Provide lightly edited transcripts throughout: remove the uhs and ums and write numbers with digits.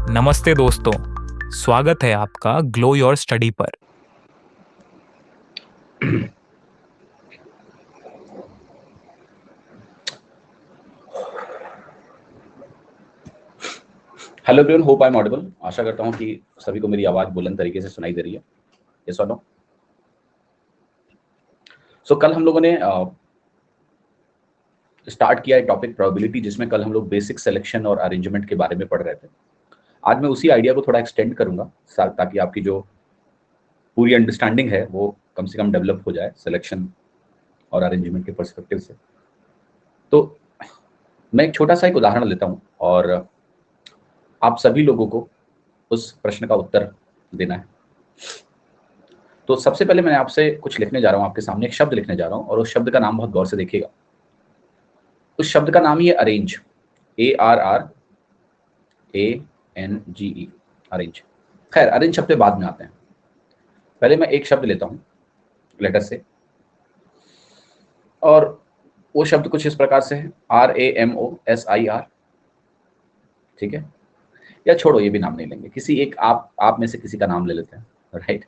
नमस्ते दोस्तों, स्वागत है आपका ग्लो योर स्टडी पर। Hello everyone, hope I am audible. आशा करता हूं कि सभी को मेरी आवाज बुलंद तरीके से सुनाई दे रही है। यस और नो? सो कल हम लोगों ने स्टार्ट किया एक टॉपिक प्रोबेबिलिटी, जिसमें कल हम लोग बेसिक सिलेक्शन और अरेंजमेंट के बारे में पढ़ रहे थे। आज मैं उसी आइडिया को थोड़ा एक्सटेंड करूंगा ताकि आपकी जो पूरी अंडरस्टैंडिंग है वो कम से कम डेवलप हो जाए सिलेक्शन और अरेंजमेंट के पर्सपेक्टिव से। तो मैं एक छोटा सा एक उदाहरण लेता हूं और आप सभी लोगों को उस प्रश्न का उत्तर देना है। तो सबसे पहले मैं आपसे कुछ लिखने जा रहा हूं, आपके सामने एक शब्द लिखने जा रहा हूं और उस शब्द का नाम बहुत गौर से देखिएगा। उस शब्द का नाम ही है अरेंज, ARRANGE, अरेंज। खैर, अरेंज शब्द पे बाद में आते हैं। पहले मैं एक शब्द लेता हूं लेटर से, और वो शब्द कुछ इस प्रकार से है, RAMOSIR। ठीक है, या छोड़ो, ये भी नाम नहीं लेंगे, किसी एक आप में से किसी का नाम ले लेते हैं। Right,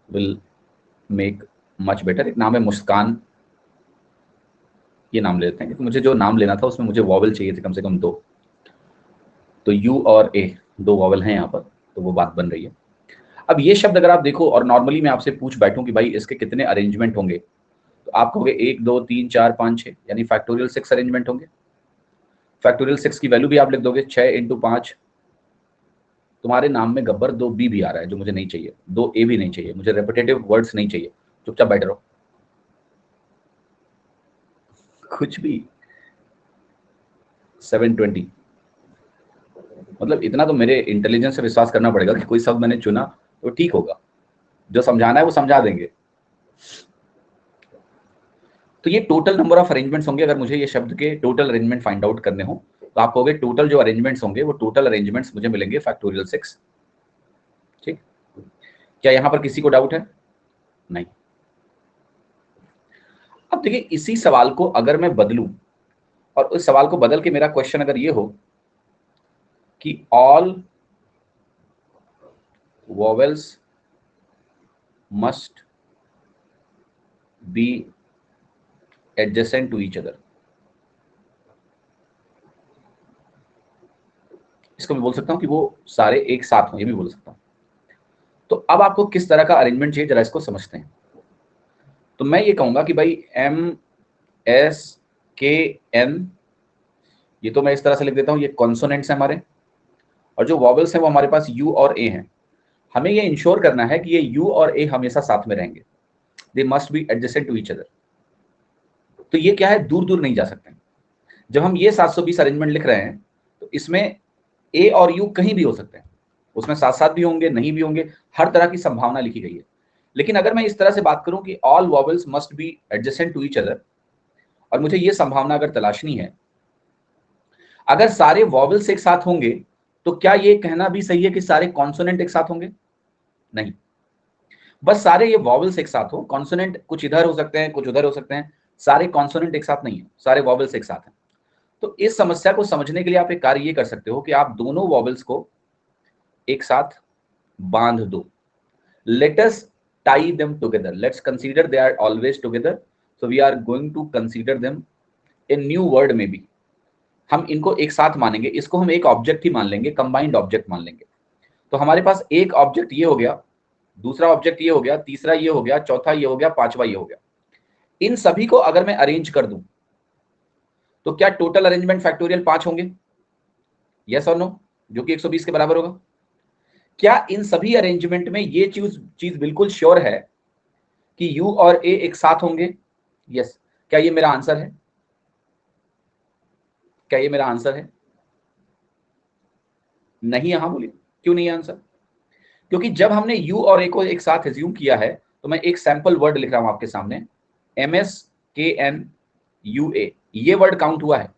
will make much better. एक नाम है मुस्कान, ये नाम ले लेते हैं क्योंकि मुझे जो नाम लेना था उसमें मुझे वॉवल चाहिए थे कम से कम 2। तो यू और ए 2 वॉवल हैं यहाँ पर, तो वो बात बन रही है। अब ये शब्द अगर आप देखो और नॉर्मली मैं आपसे पूछ बैठूं कि भाई इसके कितने अरेंजमेंट होंगे, तो आप कहोगे 1 2 3 4 5 6, यानी फैक्टोरियल 6 अरेंजमेंट होंगे। फैक्टोरियल 6 की वैल्यू भी आप लिख दोगे 6 × 5। तुम्हारे नाम में गब्बर 2 बी भी आ रहा है जो मुझे नहीं चाहिए, 2 ए भी नहीं चाहिए, मुझे रेपिटेटिव वर्ड्स नहीं चाहिए। चुपचाप बैठ रहो, कुछ भी 720। मतलब इतना तो मेरे इंटेलिजेंस से विश्वास करना पड़ेगा कि कोई शब्द मैंने चुना तो ठीक होगा, जो समझाना है वो समझा देंगे। तो ये टोटल नंबर ऑफ अरेंजमेंट्स होंगे। अगर मुझे ये शब्द के टोटल अरेंजमेंट फाइंड आउट करने हो तो आप कहोगे टोटल जो अरेंजमेंट्स होंगे वो टोटल अरेंजमेंट्स मुझे मिलेंगे फैक्टोरियल 6। ठीक, क्या यहां पर किसी को डाउट है? नहीं। अब देखिए, इसी सवाल को अगर मैं बदलूं और उस सवाल को बदल के मेरा क्वेश्चन अगर ये हो कि all vowels must be adjacent to each other, इसको मैं बोल सकता हूं कि वो सारे एक साथ हों, ये भी बोल सकता हूं। तो अब आपको किस तरह का अरेंजमेंट चाहिए, जरा इसको समझते हैं। तो मैं ये कहूंगा कि भाई MSKN, ये तो मैं इस तरह से लिख देता हूं, ये कॉन्सोनेंट्स हैं हमारे, और जो वॉवेल्स हैं वो हमारे पास U और A हैं। हमें ये इंश्योर करना है कि ये U और A हमेशा साथ में रहेंगे, they must be adjacent to each other. तो ये क्या है, दूर दूर नहीं जा सकते। जब हम ये 720 अरेंजमेंट लिख रहे हैं तो इसमें A और U कहीं भी हो सकते हैं, उसमें साथ साथ भी होंगे, नहीं भी होंगे, हर तरह की संभावना लिखी गई है। लेकिन अगर मैं इस तरह से बात करूं कि all vowels must be adjacent to each other, और मुझे ये संभावना अगर तलाशनी है, अगर सारे वॉवेल्स एक साथ होंगे तो क्या ये कहना भी सही है कि सारे कॉन्सोनेंट एक साथ होंगे? नहीं, बस सारे ये वॉवेल्स एक साथ हो, कॉन्सोनेंट कुछ इधर हो सकते हैं कुछ उधर हो सकते हैं, सारे कॉन्सोनेंट एक साथ नहीं है, सारे वॉवेल्स एक साथ हैं। तो इस समस्या को समझने के लिए आप एक कार्य ये कर सकते हो कि आप दोनों वॉवेल्स को एक साथ बांध दो। Let us tie them together, let's consider they are always together, so we are going to consider them a new word में भी। हम इनको एक साथ मानेंगे, इसको हम एक ऑब्जेक्ट ही मान लेंगे, कंबाइंड ऑब्जेक्ट मान लेंगे। तो हमारे पास एक ऑब्जेक्ट ये हो गया, दूसरा ऑब्जेक्ट ये हो गया, तीसरा ये हो गया, चौथा ये हो गया, पांचवा ये हो गया। इन सभी को अगर मैं अरेंज कर दूं तो क्या टोटल अरेंजमेंट फैक्टोरियल 5 होंगे? यस और नो, जो कि 120 के बराबर होगा। क्या इन सभी अरेंजमेंट में ये चीज बिल्कुल श्योर है कि U और A एक साथ होंगे? यस। क्या ये मेरा आंसर है? क्या ये मेरा आंसर है? नहीं है? हाँ बोलिए, क्यों नहीं है आंसर? क्योंकि जब हमने U और A को एक साथ एज्यूम किया है, तो मैं एक सैंपल वर्ड लिख रहा हूं आपके सामने, MSKNUA, ये वर्ड काउंट हुआ है,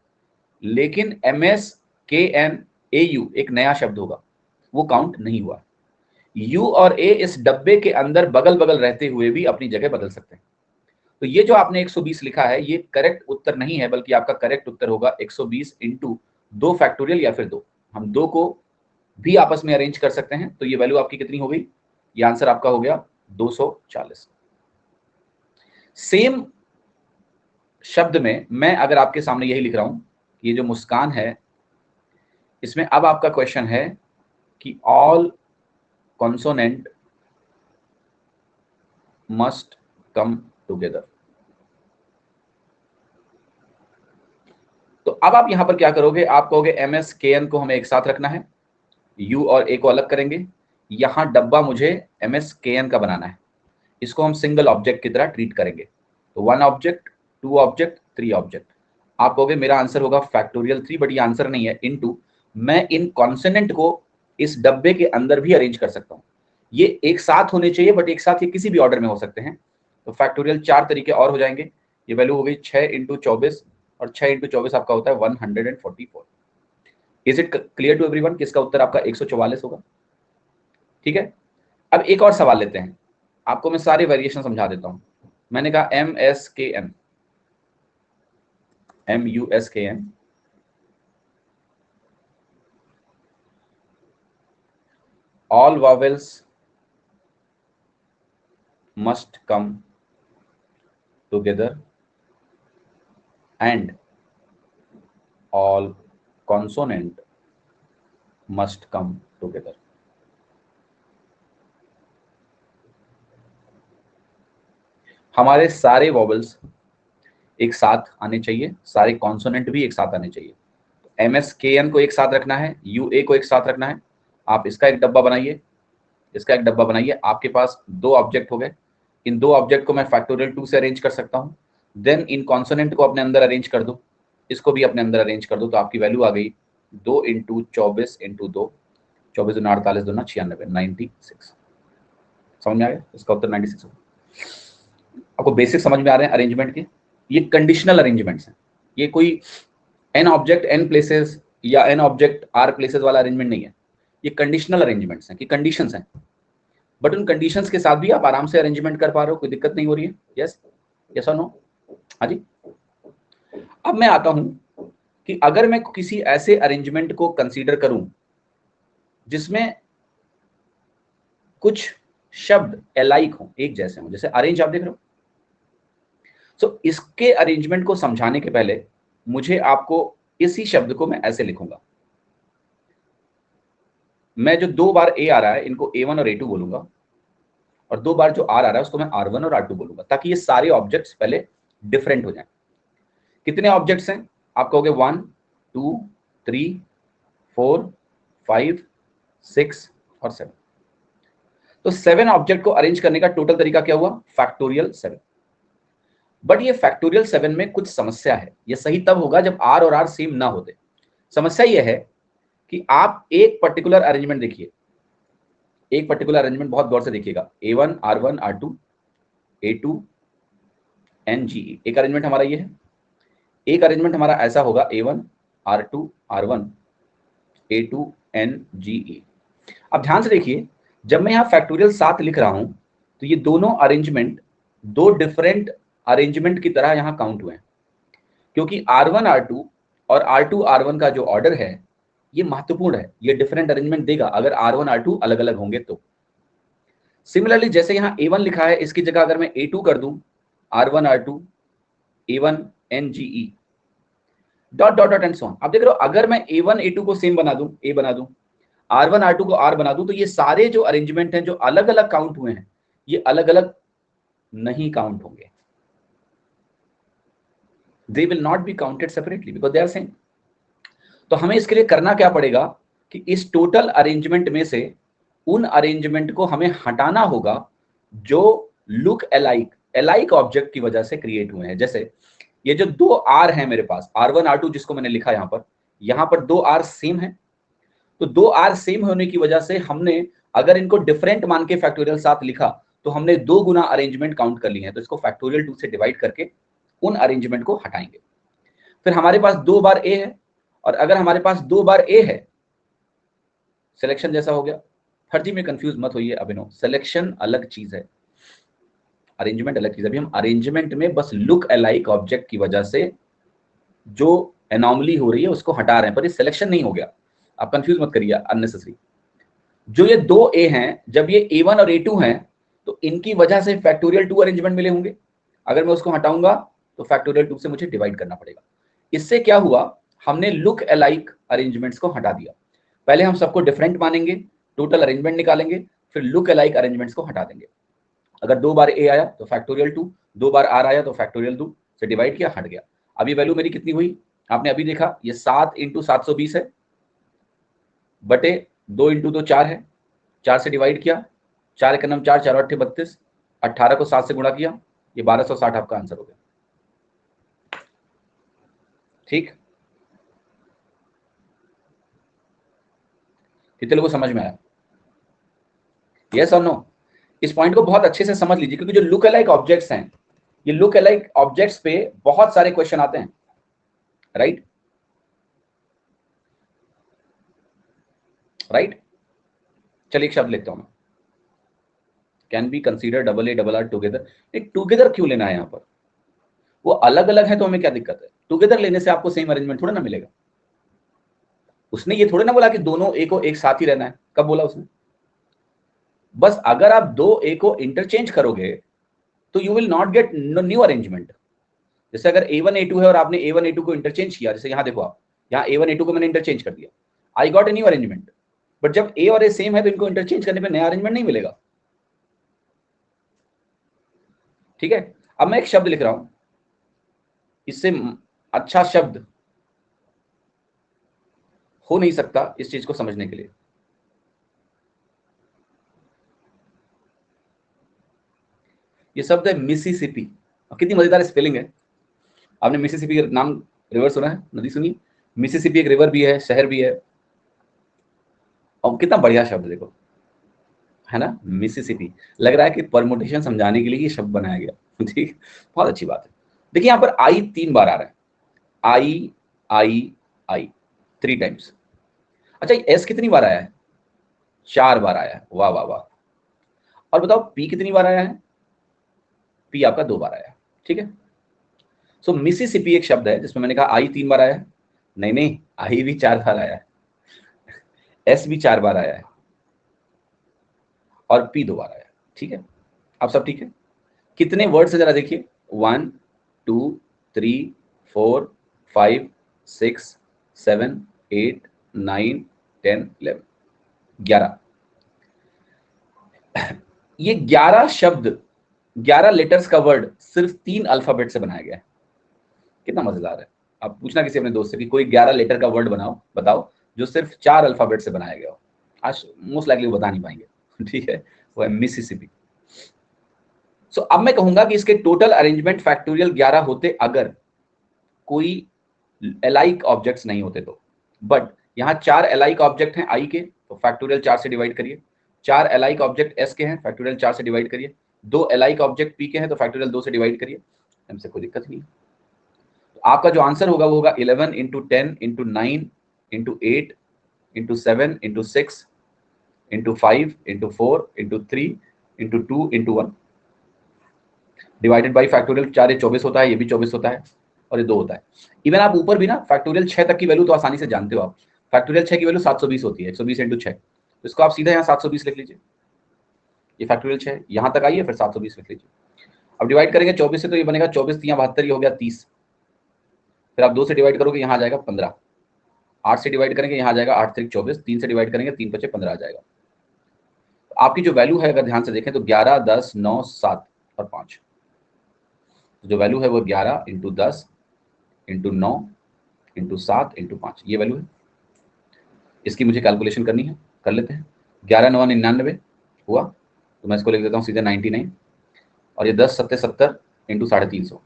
लेकिन MSKNAU एक नया शब्द होगा, वो काउंट नहीं हुआ। U और A इस डब्बे के अंदर बगल बगल रहते हुए भी अपनी जगह बदल सकते हैं। तो ये जो आपने 120 लिखा है, ये करेक्ट उत्तर नहीं है, बल्कि आपका करेक्ट उत्तर होगा 120 इंटू 2 फैक्टोरियल या फिर 2। हम 2 को भी आपस में अरेंज कर सकते हैं। तो ये वैल्यू आपकी कितनी हो गई? ये आंसर आपका हो गया 240। सेम शब्द में मैं अगर आपके सामने यही लिख रहा हूं, ये जो मुस्कान है, इसमें अब आपका क्वेश्चन है कि all consonant must come together. तो अब आप यहां पर क्या करोगे? आप कहोगे MS KN को हमें एक साथ रखना है, U और A को अलग करेंगे। यहां डब्बा मुझे MS KN का बनाना है, इसको हम सिंगल ऑब्जेक्ट की तरह ट्रीट करेंगे। तो 1 ऑब्जेक्ट, 2 ऑब्जेक्ट, 3 ऑब्जेक्ट। आप कहोगे मेरा आंसर होगा फैक्टोरियल 3, बट ये आंसर नहीं है, इनटू मैं इन कॉन्सोनेंट को इस डब्बे के अंदर भी अरेंज कर सकता हूं। ये एक साथ होने चाहिए, बट एक साथ ये किसी भी ऑर्डर में हो सकते हैं। तो फैक्टोरियल 4 तरीके और हो जाएंगे। ये वैल्यू हो गई 6 × 24, और 6 × 24 आपका होता है 144। Is it clear to everyone कि इसका उत्तर आपका 144 होगा? ठीक है, अब एक और सवाल लेते हैं, आपको मैं सारे वेरिएशन समझा देता हूं। मैंने कहा MSKN, MUSKN, all vowels must come together and all consonant must come together. हमारे सारे वॉवल्स एक साथ आने चाहिए, सारे कॉन्सोनेंट भी एक साथ आने चाहिए। MSKN को एक साथ रखना है, UA को एक साथ रखना है। आप इसका एक डब्बा बनाइए, इसका एक डब्बा बनाइए। आपके पास 2 ऑब्जेक्ट हो गए। इन 2 ऑब्जेक्ट को मैं फैक्टोरियल 2 से अरेंज कर सकता हूं। देन इन कॉन्सोनेंट को अपने अंदर अरेंज कर दो, इसको भी अपने अंदर अरेंज कर दो। तो आपकी वैल्यू आ गई 2 × 24 × 2, 24 × 48 2 96, 96। समझ में आ गया? इसका उत्तर 96 होगा। आपको बेसिक समझ में आ रहे हैं अरेंजमेंट के? ये कंडीशनल अरेंजमेंट्स हैं। ये कोई n ऑब्जेक्ट n प्लेसेस या n ऑब्जेक्ट r प्लेसेस वाला अरेंजमेंट नहीं है। ये कंडीशनल अरेंजमेंट्स हैं कि कंडीशंस हैं, बट उन कंडीशंस के साथ भी आप आराम से अरेंजमेंट कर पा रहे हो, कोई दिक्कत नहीं हो रही है। यस, यस और नो? हाँ जी। अब मैं आता हूं कि अगर मैं किसी ऐसे अरेंजमेंट को कंसीडर करूं जिसमें कुछ शब्द अलाइक हो, एक जैसे हो, जैसे अरेंज आप देख रहे हो। सो इसके अरेंजमेंट को समझाने के पहले मुझे आपको इसी शब्द को मैं ऐसे लिखूंगा। मैं जो 2 बार A आ रहा है इनको A1 और A2 बोलूंगा, और 2 बार जो R आ रहा है उसको मैं R1 और R2 बोलूंगा, ताकि ये सारे ऑब्जेक्ट्स पहले डिफरेंट हो जाएं। कितने ऑब्जेक्ट्स हैं? आप कहोगे 1 2 3 4 5 6 और 7। तो 7 ऑब्जेक्ट को अरेंज करने का टोटल तरीका क्या हुआ? फैक्टोरियल 7। बट ये फैक्टोरियल 7 में कुछ समस्या है। ये सही तब होगा जब R और R सेम ना होते। समस्या ये है कि आप एक पर्टिकुलर अरेंजमेंट देखिए, एक पर्टिकुलर अरेंजमेंट बहुत गौर से देखिएगा। A1 R1 R2 A2 NGE, एक अरेंजमेंट हमारा ये है। एक अरेंजमेंट हमारा ऐसा होगा A1 R2 R1 A2 NGE। अब ध्यान से देखिए, जब मैं यहां फैक्टोरियल 7 लिख रहा हूं तो ये दोनों अरेंजमेंट 2 डिफरेंट अरेंजमेंट की तरह यहां काउंट हुए हैं, क्योंकि R1 R2 और R2 R1 का जो ऑर्डर है ये महत्वपूर्ण है। ये डिफरेंट अरेंजमेंट देगा अगर R1 R2 अलग अलग होंगे तो। सिमिलरली जैसे यहाँ A1 लिखा है, इसकी जगह अगर मैं A2 कर दूं, R1 R2 A1 NGE dot dot dot and so on. आप देख रहे हो, अगर मैं A1 A2 को सेम बना दूं, A बना दूं, R1 R2 को R बना दूं, तो ये सारे जो अरेंजमेंट हैं जो अलग अलग काउंट हुए हैं ये अलग अलग नहीं काउंट होंगे। They will not be counted separately because they are same. तो हमें इसके लिए करना क्या पड़ेगा कि इस टोटल अरेंजमेंट में से उन अरेंजमेंट को हमें हटाना होगा जो लुक अलाइक ऑब्जेक्ट की वजह से क्रिएट हुए हैं। जैसे ये जो 2 R है मेरे पास, R1 R2 जिसको मैंने लिखा यहाँ पर 2 R सेम है। तो 2 R सेम होने की वजह से हमने अगर इनको डिफरेंट मान के फैक्टोरियल 7 लिखा तो हमने 2 गुना अरेंजमेंट काउंट कर लिए हैं। तो इसको फैक्टोरियल 2 से डिवाइड करके उन अरेंजमेंट को हटाएंगे। फिर हमारे पास 2 बार A है, और अगर हमारे पास 2 बार A है, सिलेक्शन जैसा हो गया। फर्जी में कंफ्यूज मत होइए अभिनव, सिलेक्शन अलग चीज है, अरेंजमेंट अलग चीज है। अभी हम अरेंजमेंट में बस लुक अलाइक ऑब्जेक्ट की वजह से जो एनॉमली हो रही है उसको हटा रहे हैं, पर ये सिलेक्शन नहीं हो गया। आप कंफ्यूज मत करिए अननेसेसरी। जो ये दो ए हैं, जब ये A1 और A2 हैं तो इनकी वजह से फैक्टोरियल 2 अरेंजमेंट मिले होंगे। अगर मैं उसको हटाऊंगा तो फैक्टोरियल 2 से मुझे डिवाइड करना पड़ेगा। इससे क्या हुआ, हमने लुक अलाइक अरेंजमेंट्स को हटा दिया। पहले हम सबको डिफरेंट मानेंगे, टोटल अरेंजमेंट निकालेंगे, फिर लुक अलाइक अरेंजमेंट्स को हटा देंगे। अगर 2 बार ए आया तो फैक्टोरियल 2, 2 बार आर आया तो फैक्टोरियल 2 से डिवाइड किया, हट गया। अब ये वैल्यू मेरी कितनी हुई, आपने अभी देखा, ये 7 × 720 है बटे 2 × 2 4 है, 4 से डिवाइड किया, 4 एक नम 4, 4 8 32, 18 को 7 से गुणा किया, ये 1260 आपका आंसर हो गया। ठीक, कितने लोगों को समझ में आया? यस और नो? इस पॉइंट को बहुत अच्छे से समझ लीजिए, क्योंकि जो लुक अलाइक ऑब्जेक्ट्स हैं, ये लुक अलाइक ऑब्जेक्ट्स पे बहुत सारे क्वेश्चन आते हैं, राइट? राइट, चलिए एक शब्द लिखता हूं मैं, can be consider double A double R together. एक टुगेदर क्यों लेना है यहां पर? वो अलग अलग है तो हमें क्या दिक्कत है? टुगेदर लेने से आपको सेम अरेंजमेंट थोड़ा ना मिलेगा। उसने ये थोड़े ना बोला कि दोनों ए को एक साथ ही रहना है, कब बोला उसने? बस अगर आप दो ए को इंटरचेंज करोगे तो you will not get new arrangement. जैसे अगर A1 A2 है और आपने A1 A2 को इंटरचेंज किया, जैसे यहां देखो आप, यहाँ A1 A2 को मैंने इंटरचेंज कर दिया, I got a new arrangement. But जब ए और ए सेम है तो इनको इंटरचेंज करने पे नया अरेंजमेंट नहीं मिलेगा। ठीक है, अब मैं एक शब्द लिख रहा हूं, इससे अच्छा शब्द हो नहीं सकता इस चीज को समझने के लिए। ये शब्द है मिसिसिपी। कितनी मजेदार स्पेलिंग है। आपने मिसिसिपी का नाम, रिवर सुना है, नदी सुनी? मिसिसिपी एक रिवर भी है, शहर भी है, और कितना बढ़िया शब्द देखो, है ना? मिसिसिपी। लग रहा है कि परमुटेशन समझाने के लिए ये शब्द बनाया गया। ठीक, बहुत अच्छी बात है। देखिए यहाँ पर आई 3 बार आ रहा है, आई आई आई 3 टाइम्स। अच्छा, एस कितनी बार आया है? 4 बार आया है। वाह वाह वाह। और बताओ पी कितनी बार आया है? पी आपका 2 बार आया है। ठीक है, सो मिसिसिपी एक शब्द है जिसमें मैंने कहा आई 3 बार आया है। नहीं नहीं, आई भी 4 बार आया है, एस भी 4 बार आया है, और पी 2 बार आया है। ठीक है, अब सब ठीक है? कितने वर्ड से जरा देखिए, 1 2 3 4 5 6 7 8 9 10 11, 11। ये 11 शब्द, 11 लेटर्स का वर्ड सिर्फ 3 अल्फाबेट से बनाया गया है। कितना मजेदार है। आप पूछना किसी अपने दोस्त से कि कोई 11 लेटर का वर्ड बताओ जो सिर्फ 4 अल्फाबेट से बनाया गया हो। आज मोस्ट लाइकली वो बता नहीं पाएंगे। ठीक है, वो है मिसिसिपी। सो अब मैं कहूंगा कि इसके टोटल अरेंजमेंट फैक्टोरियल 11 होते अगर कोई एलाइक ऑब्जेक्ट्स नहीं होते तो। बट यहाँ 4 एलाइक ऑब्जेक्ट हैं आई के, तो फैक्टोरियल 4 से डिवाइड करिए। 4 एलाइक ऑब्जेक्ट एस के हैं, फैक्टोरियल 4 से डिवाइड करिए। 2 एलाइक ऑब्जेक्ट पी के हैं तो फैक्टोरियल 2 से डिवाइड करिए। हमसे कोई दिक्कत नहीं। तो आपका जो आंसर होगा वो होगा 11 × 10 × 9 × 8 × 7 × 6 × 5 × 4 × 3 × 2 × 1 डिवाइडेड बाई फैक्टोरियल 4, ये 24 होता है, ये भी 24 होता है, और ये 2 होता है। इवन आप ऊपर भी ना फैक्टोरियल 6 तक की वैल्यू तो आसानी से जानते हो आप। फैक्टोरियल 6 की वैल्यू 720 होती है, 120 × 6, तो इसको आप सीधा यहाँ 720 लिख लीजिए। ये फैक्टोरियल 6 यहाँ तक आई है, फिर 720 लिख लीजिए। अब डिवाइड करेंगे 24 से तो ये बनेगा 24 × 3 = 72, ये हो गया 30। फिर आप 2 से डिवाइड करोगे, यहाँ आ जाएगा 15। 8 से डिवाइड करेंगे, यहाँ आ जाएगा 8 × 3 = 24। 3 से डिवाइड करेंगे, 3 × 5 = 15 आ जाएगा। तो आपकी जो वैल्यू है अगर ध्यान से देखें तो 11 10 9 7 और 5, जो वैल्यू है वो 11 × 10 × 9 × 7 × 5, ये वैल्यू है। इसकी मुझे कैलकुलेशन करनी है, कर लेते हैं। 11 9 99 हुआ, तो मैं इसको लिख देता हूँ सीधे 99, और ये 10 7 70 × 350।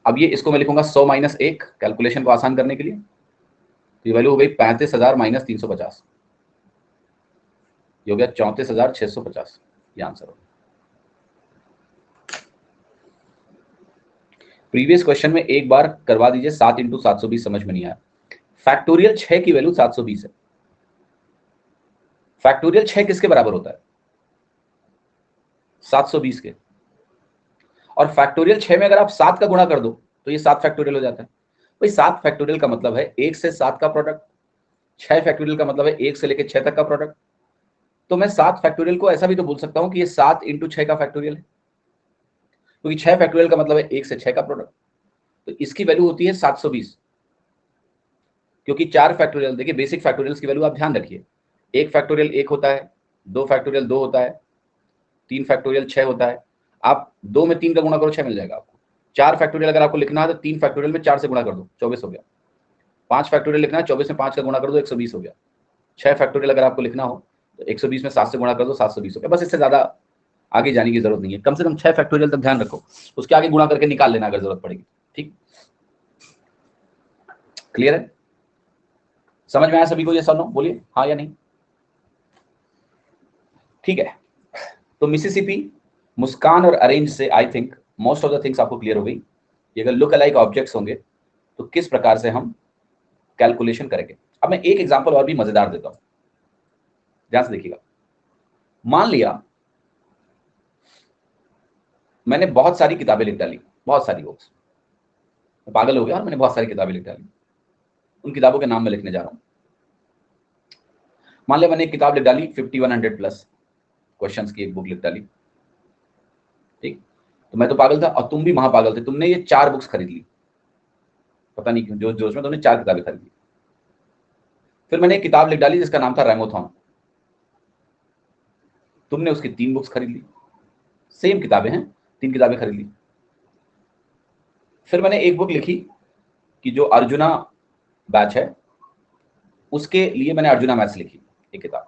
अब ये इसको मैं लिखूंगा 100 - 1 कैलकुलेशन को आसान करने के लिए, तो ये वैल्यू हो गई 35,000 - 350, ये हो गया 34,650। ये आंसर हो। प्रीवियस क्वेश्चन में एक बार करवा दीजिए, 7 × 720 समझ में नहीं आया। फैक्टोरियल 6 की वैल्यू 720 है। फैक्टोरियल 6 किसके बराबर होता है? 720 के। और फैक्टोरियल 6 में अगर आप 7 का गुणा कर दो तो ये 7 फैक्टोरियल हो जाता है। भाई 7 फैक्टोरियल का मतलब है 1 से 7 का प्रोडक्ट, 6 फैक्टोरियल का मतलब है 1 से लेकर 6 तक का प्रोडक्ट। तो मैं 7 फैक्टोरियल को ऐसा भी तो बोल सकता हूं कि ये 7 इंटू 6 का फैक्टोरियल है, क्योंकि 6 फैक्टोरियल का मतलब है 1 से 6 का प्रोडक्ट। तो इसकी वैल्यू होती है 720, क्योंकि 4 फैक्टोरियल, देखिए बेसिक फैक्टोरियल्स की वैल्यू आप ध्यान रखिए, 1 फैक्टोरियल 1 होता है, 2 फैक्टोरियल 2 होता है, 3 फैक्टोरियल 6 होता है। आप 2 में 3 का गुणा करो 6 मिल जाएगा आपको। 4 फैक्टोरियल अगर आपको लिखना है तो 3 फैक्टोरियल में 4 से गुणा कर दो 24 हो गया। 5 फैक्टोरियल लिखना है, 24 में 5 का गुणा कर दो 120 हो गया। 6 फैक्टोरियल अगर आपको लिखना हो तो 120 में 7 से गुणा कर दो 720 हो गया। बस इससे ज्यादा आगे जाने की जरूरत नहीं है, कम से कम 6 फैक्टोरियल तक ध्यान रखो, उसके आगे गुणा करके निकाल लेना अगर जरूरत पड़ेगी। ठीक, क्लियर है? समझ में आया सभी को? ये सब नो बोलिए हाँ या नहीं। ठीक है, तो मिसिसिपी, मुस्कान और अरेंज से I think most of the things आपको क्लियर हो गई। ये अगर लुक अलाइक ऑब्जेक्ट्स होंगे तो किस प्रकार से हम कैलकुलेशन करेंगे। अब मैं एक एग्जांपल और भी मजेदार देता हूं, ध्यान से देखिएगा। मान लिया मैंने बहुत सारी किताबें लिख डाली, बहुत सारी बुक्स, मैं पागल हो गया और मैंने बहुत सारी किताबें लिख डाली। उन किताबों के नाम मैं लिखने जा रहा हूं। मान लिया मैंने एक किताब लिख डाली 5100 प्लस क्वेश्चंस की एक बुक लिख डाली। ठीक, तो मैं तो पागल था और तुम भी महापागल थे, तुमने ये 4 बुक्स खरीद ली, पता नहीं क्यों जोश जोश में तुमने 4 किताबें खरीद ली। फिर मैंने एक किताब लिख डाली जिसका नाम था रैमोथॉन, तुमने उसकी 3 बुक्स खरीद ली, सेम किताबें हैं, 3 किताबें खरीद ली। फिर मैंने एक बुक लिखी कि जो अर्जुना बैच है उसके लिए मैंने अर्जुना मैथ्स लिखी एक किताब,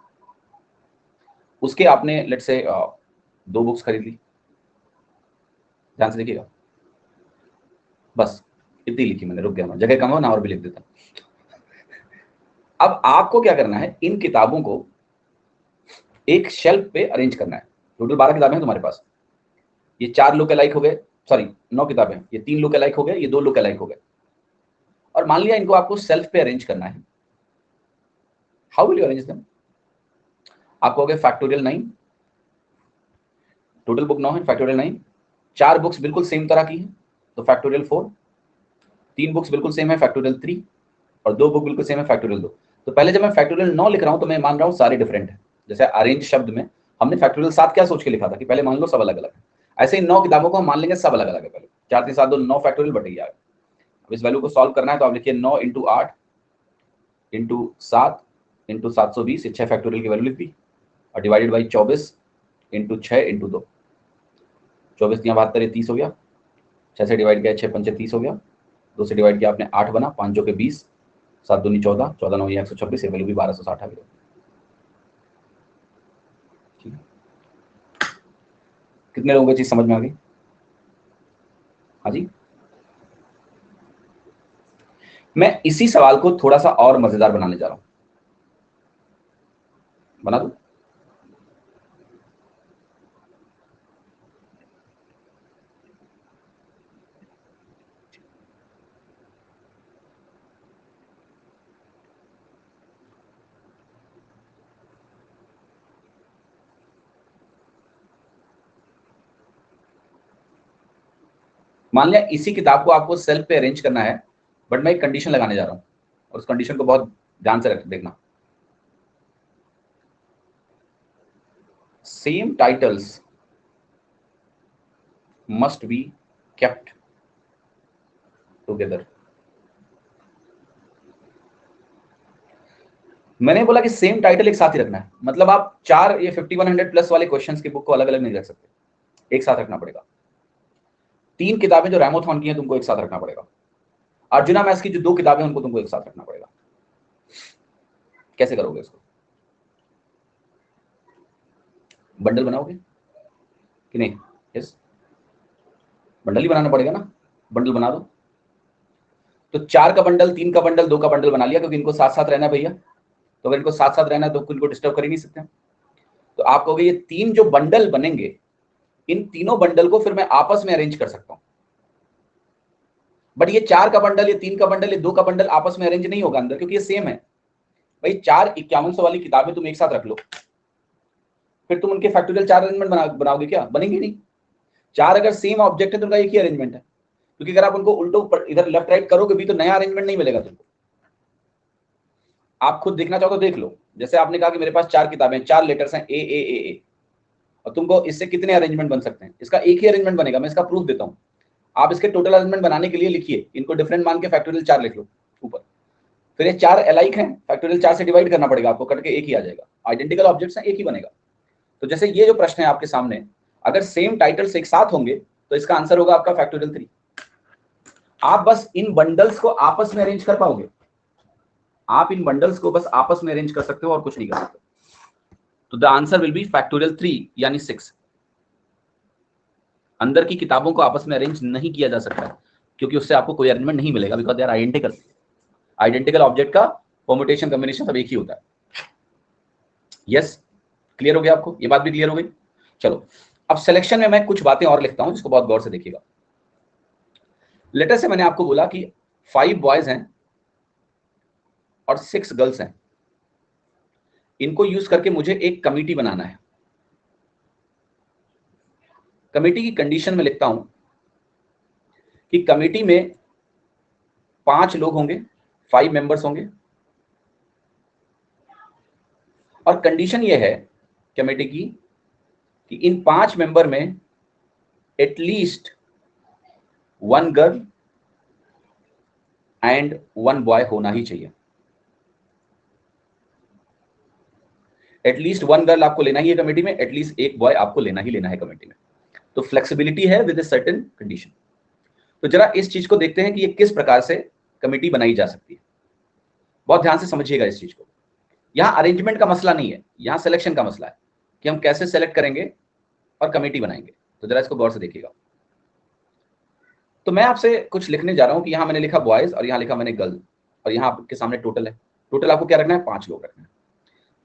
उसके आपने लेट से 2 बुक्स खरीद ली। ध्यान से देखिएगा, बस इतनी लिखी मैंने, रुक गया मैं, जगह कम हो ना और भी लिख देता। अब आपको क्या करना है, इन किताबों को एक शेल्फ पे अरेंज करना है। टोटल 12 किताबें हैं तुम्हारे पास, ये 4 लुक अलाइक हो गए, सॉरी 9 किताबें, ये 3 लुक अलाइक हो गए, ये 2 लुक अलाइक हो गए। और मान लिया इनको आपको सेल्फ पे अरेंज करना है। How will you arrange them? आप कहोगे फैक्टोरियल 9, टोटल बुक 9 है, फैक्टोरियल 9, 4 बुक्स बिल्कुल सेम तरह की हैं तो फैक्टोरियल 4, 3 बुक्स बिल्कुल सेम है फैक्टोरियल 3, और 2 बुक बिल्कुल सेम है फैक्टोरियल 2। तो पहले जब मैं फैक्टोरियल 9 लिख रहा हूं तो मैं मान रहा हूं सारे डिफरेंट है। जैसे अरेंज शब्द में हमने फैक्टोरियल 7 क्या सोच के लिखा था कि पहले मान लो सब अलग अलग है, ऐसे ही 9 किताबों को हम मान लेंगे सब अलग अलग है। पहले 4 3 7 2 9 फैक्टोरियल बट गया। अब इस वैल्यू को सॉल्व करना है तो आप लिखिए 9 इंटू 8 इंटू 7 इंटू 720, 6 फैक्टोरियल की वैल्यू लिख दी, और डिवाइडेड बाई 24 इंटू 6 इंटू 2, 24 या 72 30 हो गया, 6 से डिवाइड किया 6 पंचे 30 हो गया, 2 से डिवाइड किया आपने 8 बना, 5 जो के 20, 7 दूनी 14, 14 9 126, ये वैल्यू भी 1260 आ गई। ठीक है, कितने लोगों को चीज समझ में आ गई? हाँ जी, मैं इसी सवाल को थोड़ा सा और मजेदार बनाने जा रहा हूं, बना दूं? मान लिया इसी किताब को आपको सेल्फ पे अरेंज करना है, बट मैं एक कंडीशन लगाने जा रहा हूं और उस कंडीशन को बहुत ध्यान से देखना। Same titles must be kept together. मैंने बोला कि सेम टाइटल एक साथ ही रखना है, मतलब आप 4 ये 5100 प्लस वाले क्वेश्चंस की बुक को अलग अलग नहीं रख सकते, एक साथ रखना पड़ेगा। 3 किताबें जो रैमोथॉन की हैं तुमको एक साथ रखना पड़ेगा, अर्जुना मैथ्स की जो 2 किताबें उनको तुमको एक साथ रखना पड़ेगा। कैसे करोगे इसको? बंडल बनाओगे कि नहीं? यस, बंडल ही बनाना पड़ेगा ना, बंडल बना दो। तो 4 का बंडल, 3 का बंडल, 2 का बंडल बना लिया, क्योंकि इनको साथ साथ रहना है भैया, तो अगर इनको साथ साथ रहना है तो इनको डिस्टर्ब कर ही नहीं सकते। तो आप कहोगे ये 3 जो बंडल बनेंगे, इन तीनों बंडल को फिर मैं आपस में अरेंज कर सकता हूं, बट ये 4 का बंडल, ये 3 का बंडल, ये 2 का बंडल आपस में अरेंज नहीं होगा अंदर, क्योंकि ये सेम है। भाई 4 5100 वाली किताबें तुम एक साथ रख लो, फिर तुम उनके फैक्टोरियल 4 अरेंजमेंट बनाओगे क्या? बनेंगे नहीं। 4 अगर सेम ऑब्जेक्ट है तो उनका एक ही अरेंजमेंट है, क्योंकि अगर आप उनको उल्टो इधर लेफ्ट राइट करोगे भी तो नया अरेंजमेंट नहीं मिलेगा तुमको। आप खुद देखना चाहो तो देख लो। जैसे आपने कहा कि मेरे पास 4 किताबें, 4 लेटर्स हैं ए, और तुमको इससे कितने अरेंजमेंट बन सकते हैं? इसका एक ही अरेंजमेंट बनेगा। मैं इसका प्रूफ देता हूं। आप इसके टोटल अरेंजमेंट बनाने के लिए लिखिए, इनको डिफरेंट मान के फैक्टोरियल 4 लिख लो ऊपर। फिर ये 4 अलाइक हैं, फैक्टोरियल 4 से डिवाइड करना पड़ेगा आपको, कट के एक ही आ जाएगा। आइडेंटिकल ऑब्जेक्ट्स हैं, एक ही बनेगा। तो जैसे ये जो प्रश्न है आपके सामने, अगर सेम टाइटल्स एक साथ होंगे तो इसका आंसर होगा आपका फैक्टोरियल 3। आप बस इन बंडल्स को आपस में अरेंज कर पाओगे, आप इन बंडल्स को बस आपस में अरेंज कर सकते हो और कुछ नहीं कर सकते। तो the answer will be factorial 3 यानी 6। अंदर की किताबों को आपस में अरेंज नहीं किया जा सकता है, क्योंकि उससे आपको कोई अरेंजमेंट नहीं मिलेगा, because they are identical. Identical object का परम्यूटेशन कॉम्बिनेशन सब एक ही होता है। यस, क्लियर हो गया आपको? ये बात भी क्लियर हो गई। चलो, अब सिलेक्शन में मैं कुछ बातें और लिखता हूं जिसको बहुत गौर से देखिएगा। लेटर से मैंने आपको बोला कि 5 बॉयज हैं और 6 गर्ल्स हैं। इनको यूज करके मुझे एक कमिटी बनाना है। कमिटी की कंडीशन में लिखता हूं कि कमिटी में 5 लोग होंगे, 5 मेंबर्स होंगे, और कंडीशन यह है कमेटी की कि इन 5 मेंबर में एटलीस्ट 1 गर्ल एंड 1 बॉय होना ही चाहिए। एटलीस्ट 1 गर्ल आपको लेना ही है कमेटी में, एटलीस्ट 1 बॉय आपको लेना ही लेना है कमेटी में। तो फ्लेक्सिबिलिटी है विद ए सर्टेन कंडीशन। तो जरा इस चीज को देखते हैं कि ये किस प्रकार से कमेटी बनाई जा सकती है। बहुत ध्यान से समझिएगा इस चीज को। यहां अरेंजमेंट का मसला नहीं है, यहां सिलेक्शन का मसला है कि हम कैसे सेलेक्ट करेंगे और कमेटी बनाएंगे। तो जरा इसको गौर से देखिएगा। तो मैं आपसे कुछ लिखने जा रहा हूं कि यहां मैंने लिखा बॉयज और यहां लिखा मैंने गर्ल, और यहां आपके सामने टोटल है। टोटल आपको क्या रखना है? 5 लोग रखना है।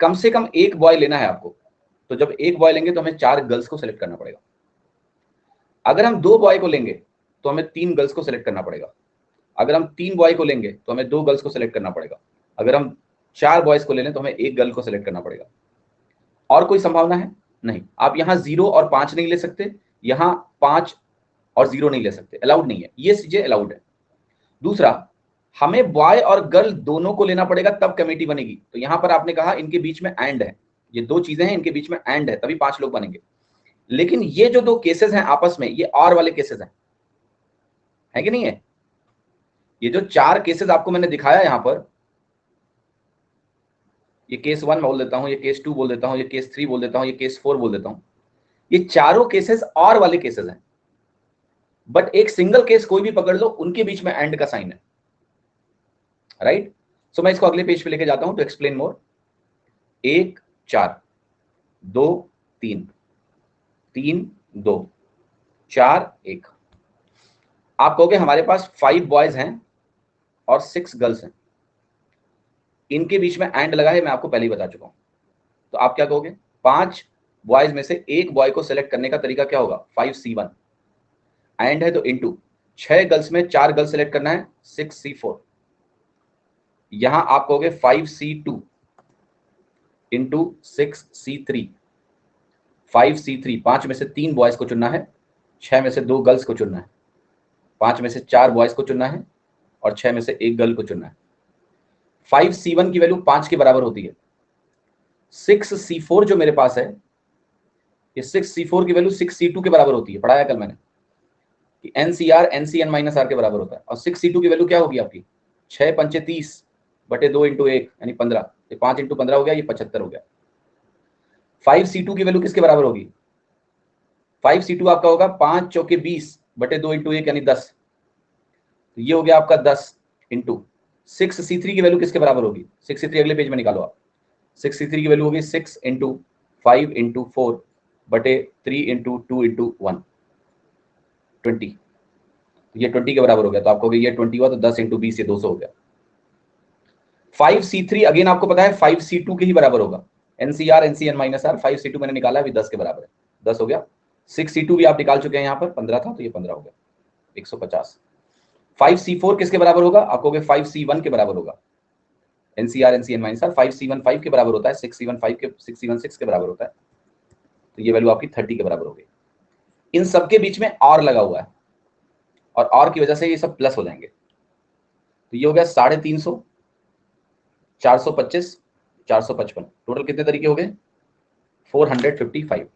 कम से कम 1 बॉय लेना है आपको। तो जब 1 बॉय लेंगे तो हमें 4 गर्ल्स को सिलेक्ट करना पड़ेगा। अगर हम 2 बॉय को लेंगे तो हमें 3 गर्ल्स को सिलेक्ट करना पड़ेगा। अगर हम 3 बॉय को लेंगे तो हमें 2 गर्ल्स को सिलेक्ट करना पड़ेगा। अगर हम 4 बॉयज को ले लें तो हमें 1 गर्ल को सिलेक्ट करना पड़ेगा। और कोई संभावना है? नहीं। आप यहां 0 और 5 नहीं ले सकते, यहां 5 और 0 नहीं ले सकते, अलाउड नहीं है। ये चीजें अलाउड है। दूसरा, हमें बॉय और गर्ल दोनों को लेना पड़ेगा तब कमेटी बनेगी। तो यहां पर आपने कहा इनके बीच में एंड है, ये 2 चीजें हैं, इनके बीच में एंड है, तभी 5 लोग बनेंगे। लेकिन ये जो 2 केसेस हैं आपस में, ये और वाले केसेस हैं, है कि नहीं है? ये जो 4 केसेस आपको मैंने दिखाया यहां पर, ये केस 1 बोल देता हूं, ये केस 2 बोल देता हूं, ये केस 3 बोल देता हूं, ये केस 4 बोल देता हूं, ये चारों केसेस और वाले केसेस हैं। बट एक सिंगल केस कोई भी पकड़ लो, उनके बीच में एंड का साइन है, राइट? सो मैं इसको अगले पेज पे लेके जाता हूं टू एक्सप्लेन मोर। 1 4 2 3 3 2 4 1। आप कहोगे हमारे पास 5 बॉयज हैं और 6 गर्ल्स हैं, इनके बीच में एंड लगा है, मैं आपको पहले ही बता चुका हूं। तो आप क्या कहोगे? 5 बॉयज में से 1 बॉय को सिलेक्ट करने का तरीका क्या होगा? 5C1 एंड है तो इनटू 6 गर्ल्स में 4 गर्ल्स सिलेक्ट करना है, 6C4। यहां आप कहोगे 5C2 इंटू 6C3। 5C3, 5 में से 3 बॉयज को चुनना है, 6 में से 2 गर्ल्स को चुनना है, 5 में से 4 बॉयज को चुनना है और 6 में से 1 गर्ल को चुनना है। 5C1 की वैल्यू 5 के बराबर होती है। 6C4 जो मेरे पास है, ये 6C4 की वैल्यू 6C2 के बराबर होती है। पढ़ाया कल मैंने कि NCR NCN माइनस आर के बराबर होता है। और 6C2 की वैल्यू क्या होगी आपकी? 6 पंचे 30 बटे 2 इंटू 1 यानी 15। ये 5 इंटू 15 हो गया, ये 75 हो गया। 5C2 की वैल्यू किसके बराबर होगी? 5C2 आपका होगा 5 चौके 20 बटे 2 इंटू 1 यानी 10। तो ये हो गया आपका 10 इंटू 6C3 की वैल्यू किसके बराबर होगी? 6C3 अगले पेज में निकालो आप। 6C3 की वैल्यू होगी 6 इंटू 5 इंटू 4 बटे 3 इंटू 2 इंटू 1, 20। ये 20 के बराबर हो गया। तो आपको ये 20 हुआ, तो 10 इंटू 20 ये 200 हो गया। 5C3 अगेन आपको पता है 5C2 के ही बराबर होगा। NCR NCN minus are, 5C2 मैंने निकाला अभी 10 के बराबर है, 10 हो गया। 6C2 भी आप निकाल चुके हैं, यहाँ पर 15 था तो ये 15 हो गया, 150। 5C4 किसके बराबर होगा? आप कहोगे 5C1 के बराबर होगा। NCR NCN minus are, 5C1 5 के बराबर होता है, 6C1 5 के 6C1 6 के बराबर होता है। तो ये वैल्यू आपकी 30 के बराबर हो गई। इन सबके बीच में और लगा हुआ है, और की वजह से ये सब प्लस हो जाएंगे। तो ये हो गया 350 425, 455, टोटल कितने तरीके हो गए? 455।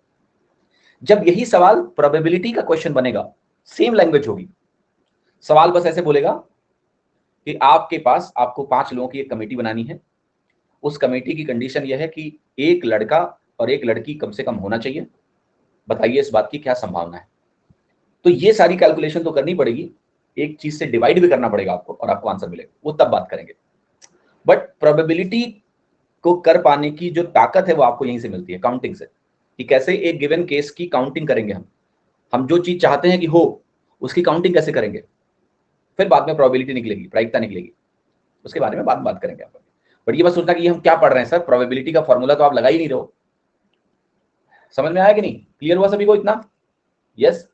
जब यही सवाल प्रोबेबिलिटी का क्वेश्चन बनेगा, सेम लैंग्वेज होगी, सवाल बस ऐसे बोलेगा कि आपके पास आपको 5 लोगों की एक कमेटी बनानी है, उस कमेटी की कंडीशन यह है कि एक लड़का और एक लड़की कम से कम होना चाहिए, बताइए इस बात की क्या संभावना है। तो ये सारी कैलकुलेशन तो करनी पड़ेगी, एक चीज से डिवाइड भी करना पड़ेगा आपको और आपको आंसर मिलेगा, वो तब बात करेंगे। बट प्रोबेबिलिटी को कर पाने की जो ताकत है वो आपको यहीं से मिलती है, काउंटिंग से, कि कैसे एक गिवन केस की काउंटिंग करेंगे हम जो चीज चाहते हैं कि हो उसकी काउंटिंग कैसे करेंगे, फिर बाद में प्रोबेबिलिटी निकलेगी, प्रायिकता निकलेगी, उसके बारे में बात करेंगे आप। बट ये मत सोचना कि हम क्या पढ़ रहे हैं सर, प्रोबेबिलिटी का फॉर्मूला तो आप लगा ही नहीं रहो। समझ में आया कि नहीं? क्लियर हुआ सभी को इतना? यस?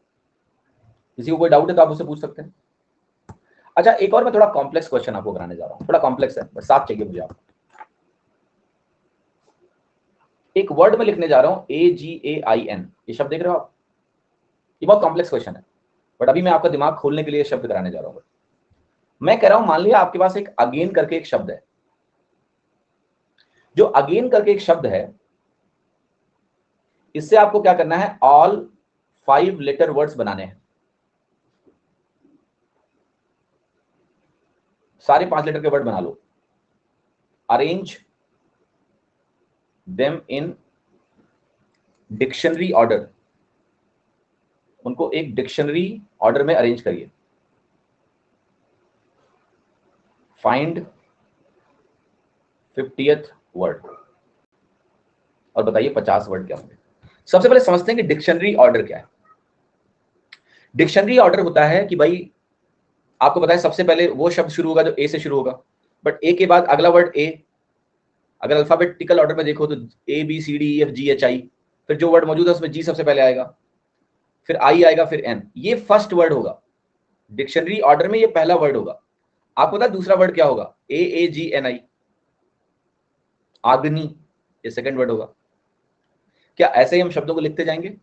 किसी को कोई डाउट है तो आप उससे पूछ सकते हैं। अच्छा, एक और मैं थोड़ा कॉम्प्लेक्स क्वेश्चन आपको कराने जा रहा हूं, थोड़ा कॉम्प्लेक्स है बट साथ चाहिए मुझे आप। एक वर्ड में लिखने जा रहा हूं AGAIN, ये शब्द देख रहे हो आप? ये बहुत कॉम्प्लेक्स क्वेश्चन है, बट अभी मैं आपका दिमाग खोलने के लिए शब्द कराने जा रहा हूं। मैं कह रहा हूं, मान लिया आपके पास एक अगेन करके एक शब्द है, जो अगेन करके एक शब्द है, इससे आपको क्या करना है, ऑल 5 लेटर वर्ड्स बनाने हैं, सारे 5 लेटर के वर्ड बना लो। Arrange them in dictionary order, उनको एक डिक्शनरी ऑर्डर में अरेंज करिए। फाइंड 50th वर्ड, और बताइए 50 वर्ड क्या होंगे। सबसे पहले समझते हैं कि डिक्शनरी ऑर्डर क्या है। डिक्शनरी ऑर्डर होता है कि भाई आपको पता है सबसे पहले वो शब्द शुरू होगा जो ए से शुरू होगा, बट ए के बाद अगला वर्ड ए, अगर अल्फाबेटिकल ऑर्डर में देखो तो ABCDEFGHI, फिर जो वर्ड मौजूद है उसमें जी सबसे पहले आएगा, फिर आई आएगा, फिर एन, ये फर्स्ट वर्ड होगा डिक्शनरी ऑर्डर में, ये पहला वर्ड होगा। आपको पता है दूसरा वर्ड क्या होगा? AAGNI, आग्नि, ये सेकंड वर्ड होगा। क्या ऐसे ही हम शब्दों को लिखते जाएंगे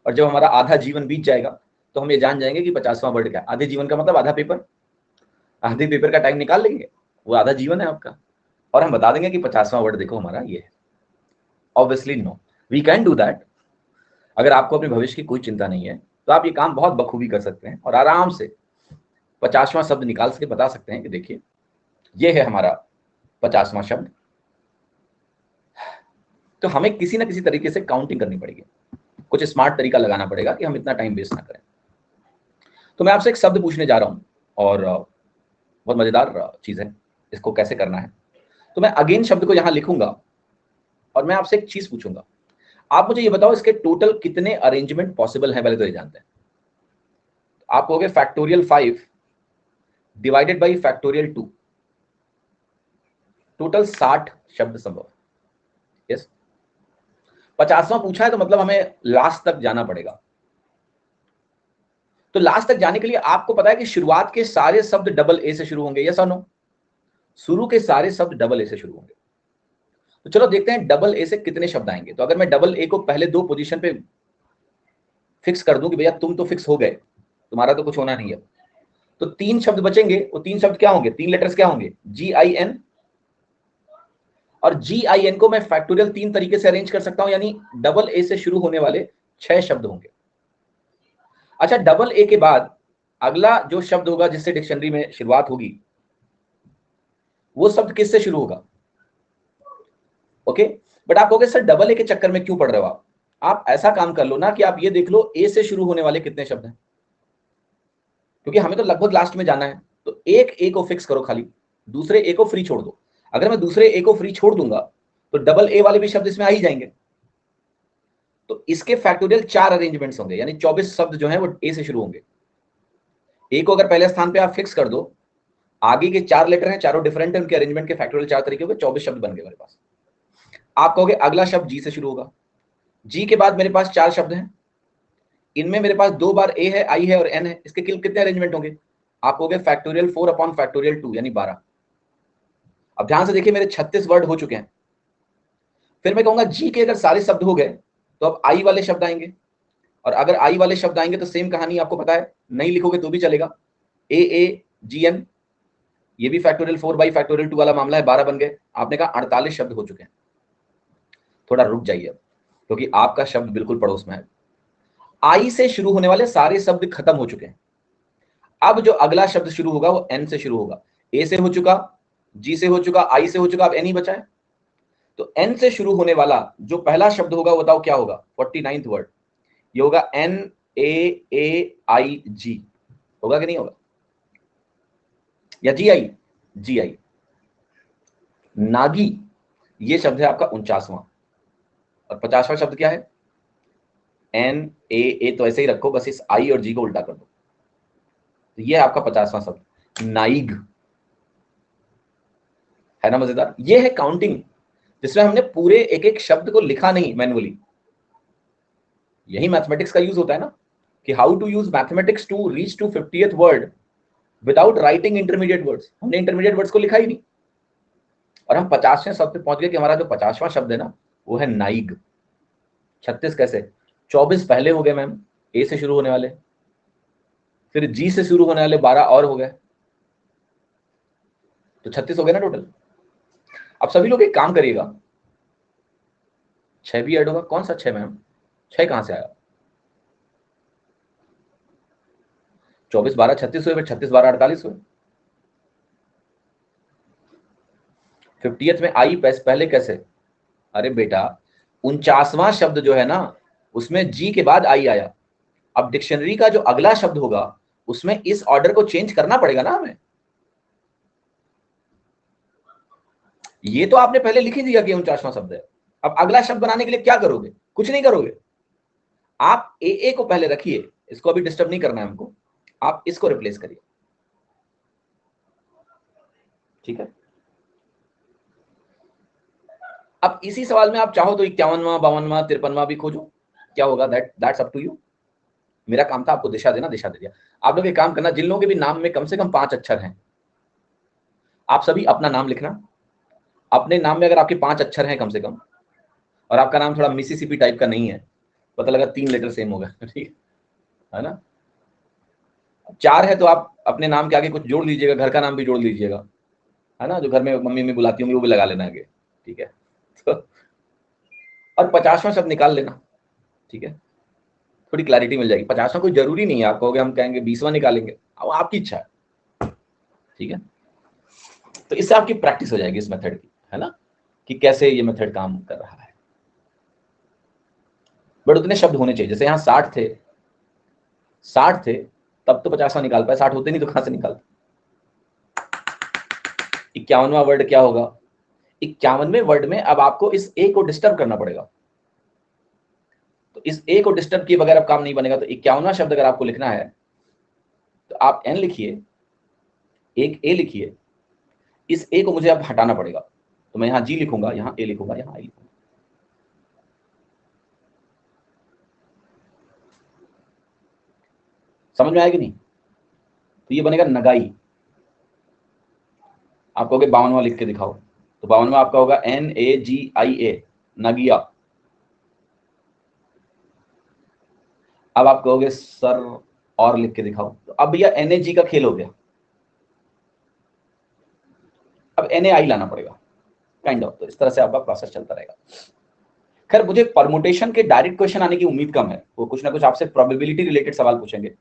और जब हमारा आधा जीवन बीत जाएगा तो हम ये जान जाएंगे कि 50वां वर्ड क्या है? आधे जीवन का मतलब आधा पेपर, आधे पेपर का टाइम निकाल लेंगे, वो आधा जीवन है आपका, और हम बता देंगे कि 50वां वर्ड देखो हमारा ये है। Obviously no, we can do that. अगर आपको अपने भविष्य की कोई चिंता नहीं है तो आप ये काम बहुत बखूबी कर सकते हैं और आराम से 50वां शब्द निकाल के बता सकते हैं कि देखिए ये है हमारा 50वां शब्द। तो हमें किसी ना किसी तरीके से काउंटिंग करनी पड़ेगी, कुछ स्मार्ट तरीका लगाना पड़ेगा कि हम इतना टाइम वेस्ट ना करें। तो मैं आपसे एक शब्द पूछने जा रहा हूं और बहुत मजेदार चीज है, इसको कैसे करना है। तो मैं अगेन शब्द को यहां लिखूंगा और मैं आपसे एक चीज पूछूंगा, आप मुझे ये बताओ इसके टोटल कितने अरेंजमेंट पॉसिबल हैं? पहले तो ये जानते हैं। आप कहोगे factorial 5 divided by factorial 2, total 60 शब्द संभव है। यस, 50वां पूछा है तो मतलब हमें लास्ट तक जाना पड़ेगा। तो लास्ट तक जाने के लिए आपको पता है कि शुरुआत के सारे शब्द डबल ए से शुरू होंगे, यस और नो? शुरू के सारे शब्द डबल ए से शुरू होंगे। तो चलो देखते हैं डबल ए से कितने शब्द आएंगे। तो अगर मैं डबल ए को पहले 2 पोजीशन पे फिक्स कर दूं कि भैया तुम तो फिक्स हो गए, तुम्हारा तो कुछ होना नहीं है, तो 3 शब्द बचेंगे। वो 3 शब्द क्या होंगे? 3 लेटर्स क्या होंगे? GIN, और GIN को मैं फैक्टोरियल 3 तरीके से अरेंज कर सकता हूं, यानी डबल ए से शुरू होने वाले 6 शब्द होंगे। अच्छा, डबल ए के बाद अगला जो शब्द होगा जिससे डिक्शनरी में शुरुआत होगी, वो शब्द किससे शुरू होगा? ओके, बट आप कहोगे सर डबल ए के चक्कर में क्यों पड़ रहे हो आप ऐसा काम कर लो ना कि आप ये देख लो ए से शुरू होने वाले कितने शब्द हैं, क्योंकि हमें तो लगभग लास्ट में जाना है। तो एक ए को फिक्स करो, खाली दूसरे ए को फ्री छोड़ दो। अगर मैं दूसरे ए को फ्री छोड़ दूंगा तो डबल ए वाले भी शब्द इसमें आ ही जाएंगे। तो इसके फैक्टोरियल 4 अरेंजमेंट्स होंगे, यानी 24 शब्द जो हैं वो ए से शुरू होंगे। ए को अगर पहले स्थान पे आप फिक्स कर दो, आगे के 4 लेटर हैं, चारों डिफरेंट है, उनके अरेंजमेंट के फैक्टोरियल 4 तरीके होंगे, 24 शब्द बन गए मेरे पास। आप कहोगे अगला शब्द जी से शुरू होगा। जी के बाद मेरे पास 4 शब्द हैं, इनमें मेरे पास 2 बार ए है, आई है और एन है, इसके कितने अरेंजमेंट होंगे? आप कहोगे फैक्टोरियल 4 अपॉन फैक्टोरियल 2 यानी 12। अब ध्यान से देखिए, मेरे 36 वर्ड हो चुके हैं। फिर मैं कहूंगा जी के अगर सारे शब्द हो गए तो अब आई वाले शब्द आएंगे, और अगर आई वाले शब्द आएंगे तो सेम कहानी, आपको पता है, नहीं लिखोगे तो भी चलेगा, AAGN, ये भी फैक्टोरियल 4/2 वाला मामला है, 12 बन गए। आपने कहा 48 शब्द हो चुके हैं। थोड़ा रुक जाइए अब, क्योंकि आपका शब्द बिल्कुल पड़ोस में है। आई से शुरू होने वाले सारे शब्द खत्म हो चुके हैं। अब जो अगला शब्द शुरू होगा वो एन से शुरू होगा। ए से हो चुका, जी से हो चुका, आई से हो चुका, अब एन ही बचा है। तो एन से शुरू होने वाला जो पहला शब्द होगा बताओ क्या होगा? 49th वर्ड, ये होगा NAAIG। होगा कि नहीं होगा? या GI? GI। नागी, ये शब्द है आपका 49वां। और 50वां शब्द क्या है? NAA, तो ऐसे ही रखो, बस इस आई और जी को उल्टा कर दो। तो ये है आपका 50वां शब्द, नाइग। है ना मजेदार? ये है काउंटिंग, जिसमें हमने पूरे एक एक शब्द को लिखा नहीं मैनुअली। यही मैथमेटिक्स का यूज होता है ना, कि how to use mathematics to reach to 50th word without writing intermediate words. हमने इंटरमीडिएट वर्ड्स को लिखा ही नहीं, और हम 50वें शब्द पे पहुंच गए कि हमारा जो 50वां शब्द है ना वो है नाइग। 36 कैसे? 24 पहले हो गए मैम, ए से शुरू होने वाले, फिर जी से शुरू होने वाले 12 और हो गए, तो 36 हो गए ना टोटल। अब सभी लोग एक काम करिएगा, 6 भी ऐड होगा। कौन सा 6 मैम? 6 कहां से आया? 24 12 36 हुए, फिर 36 12 48 हुए। 50th में आई पहले कैसे? अरे बेटा, 49वां शब्द जो है ना उसमें जी के बाद आई आया। अब डिक्शनरी का जो अगला शब्द होगा उसमें इस ऑर्डर को चेंज करना पड़ेगा ना हमें। ये तो आपने पहले लिख ही दिया कि 49वां शब्द है। अब अगला शब्द बनाने के लिए क्या करोगे? कुछ नहीं करोगे। आप ए को पहले रखिए, इसको अभी डिस्टर्ब नहीं करना है हमको। आप इसको रिप्लेस करिए, ठीक है? अब इसी सवाल में आप चाहो तो 51वां 52वां 53वां भी खोजो, क्या होगा? That's up to you. मेरा काम था आपको दिशा देना, दिशा दे दिया। आप लोग एक काम करना, जिन लोगों के भी नाम में कम से कम 5 अक्षर हैं, आप सभी अपना नाम लिखना। अपने नाम में अगर आपके 5 अक्षर हैं कम से कम, और आपका नाम थोड़ा मिसिसिपी टाइप का नहीं है, पता लगा 3 लेटर सेम हो गए, ठीक है ना? 4 है तो आप अपने नाम के आगे कुछ जोड़ लीजिएगा, घर का नाम भी जोड़ लीजिएगा, है ना? जो घर में मम्मी में बुलाती होंगी वो भी लगा लेना आगे, ठीक है? तो और 50वां शब्द निकाल लेना, ठीक है? थोड़ी क्लैरिटी मिल जाएगी। 50वां कोई जरूरी नहीं है, आप कहोगे हम कहेंगे 20वां निकालेंगे, वो आपकी इच्छा है, ठीक है? तो इससे आपकी प्रैक्टिस हो जाएगी इस मेथड की, है ना, कि कैसे ये मेथड काम कर रहा है। बट उतने शब्द होने चाहिए, जैसे यहाँ 60 थे, 60 थे तब तो 50वां निकाल पाए, 60 होते नहीं तो कहां से निकालते? 51वां वर्ड क्या होगा? 51वें वर्ड में अब आपको इस ए को डिस्टर्ब करना पड़ेगा। तो इस ए को डिस्टर्ब किए बगैर अब काम नहीं बनेगा। तो 51वां शब्द अगर आपको लिखना है तो आप एन लिखिए, एक ए लिखिए, इस ए को मुझे अब हटाना पड़ेगा। तो मैं यहां जी लिखूंगा, यहां ए लिखूंगा, यहां आई लिखूंगा। समझ में आएगी नहीं? तो ये बनेगा नगाई। आप कहोगे 52वां लिख के दिखाओ, तो 52वां आपका होगा NAGIA, नगिया। अब आप कहोगे सर और लिख के दिखाओ, तो अब भैया NAG का खेल हो गया, अब NAI लाना पड़ेगा, काइंड ऑफ। तो इस तरह से आपका प्रोसेस चलता रहेगा। खैर, मुझे परमुटेशन के डायरेक्ट क्वेश्चन आने की उम्मीद कम है। वो कुछ ना कुछ आपसे प्रोबेबिलिटी रिलेटेड सवाल पूछेंगे,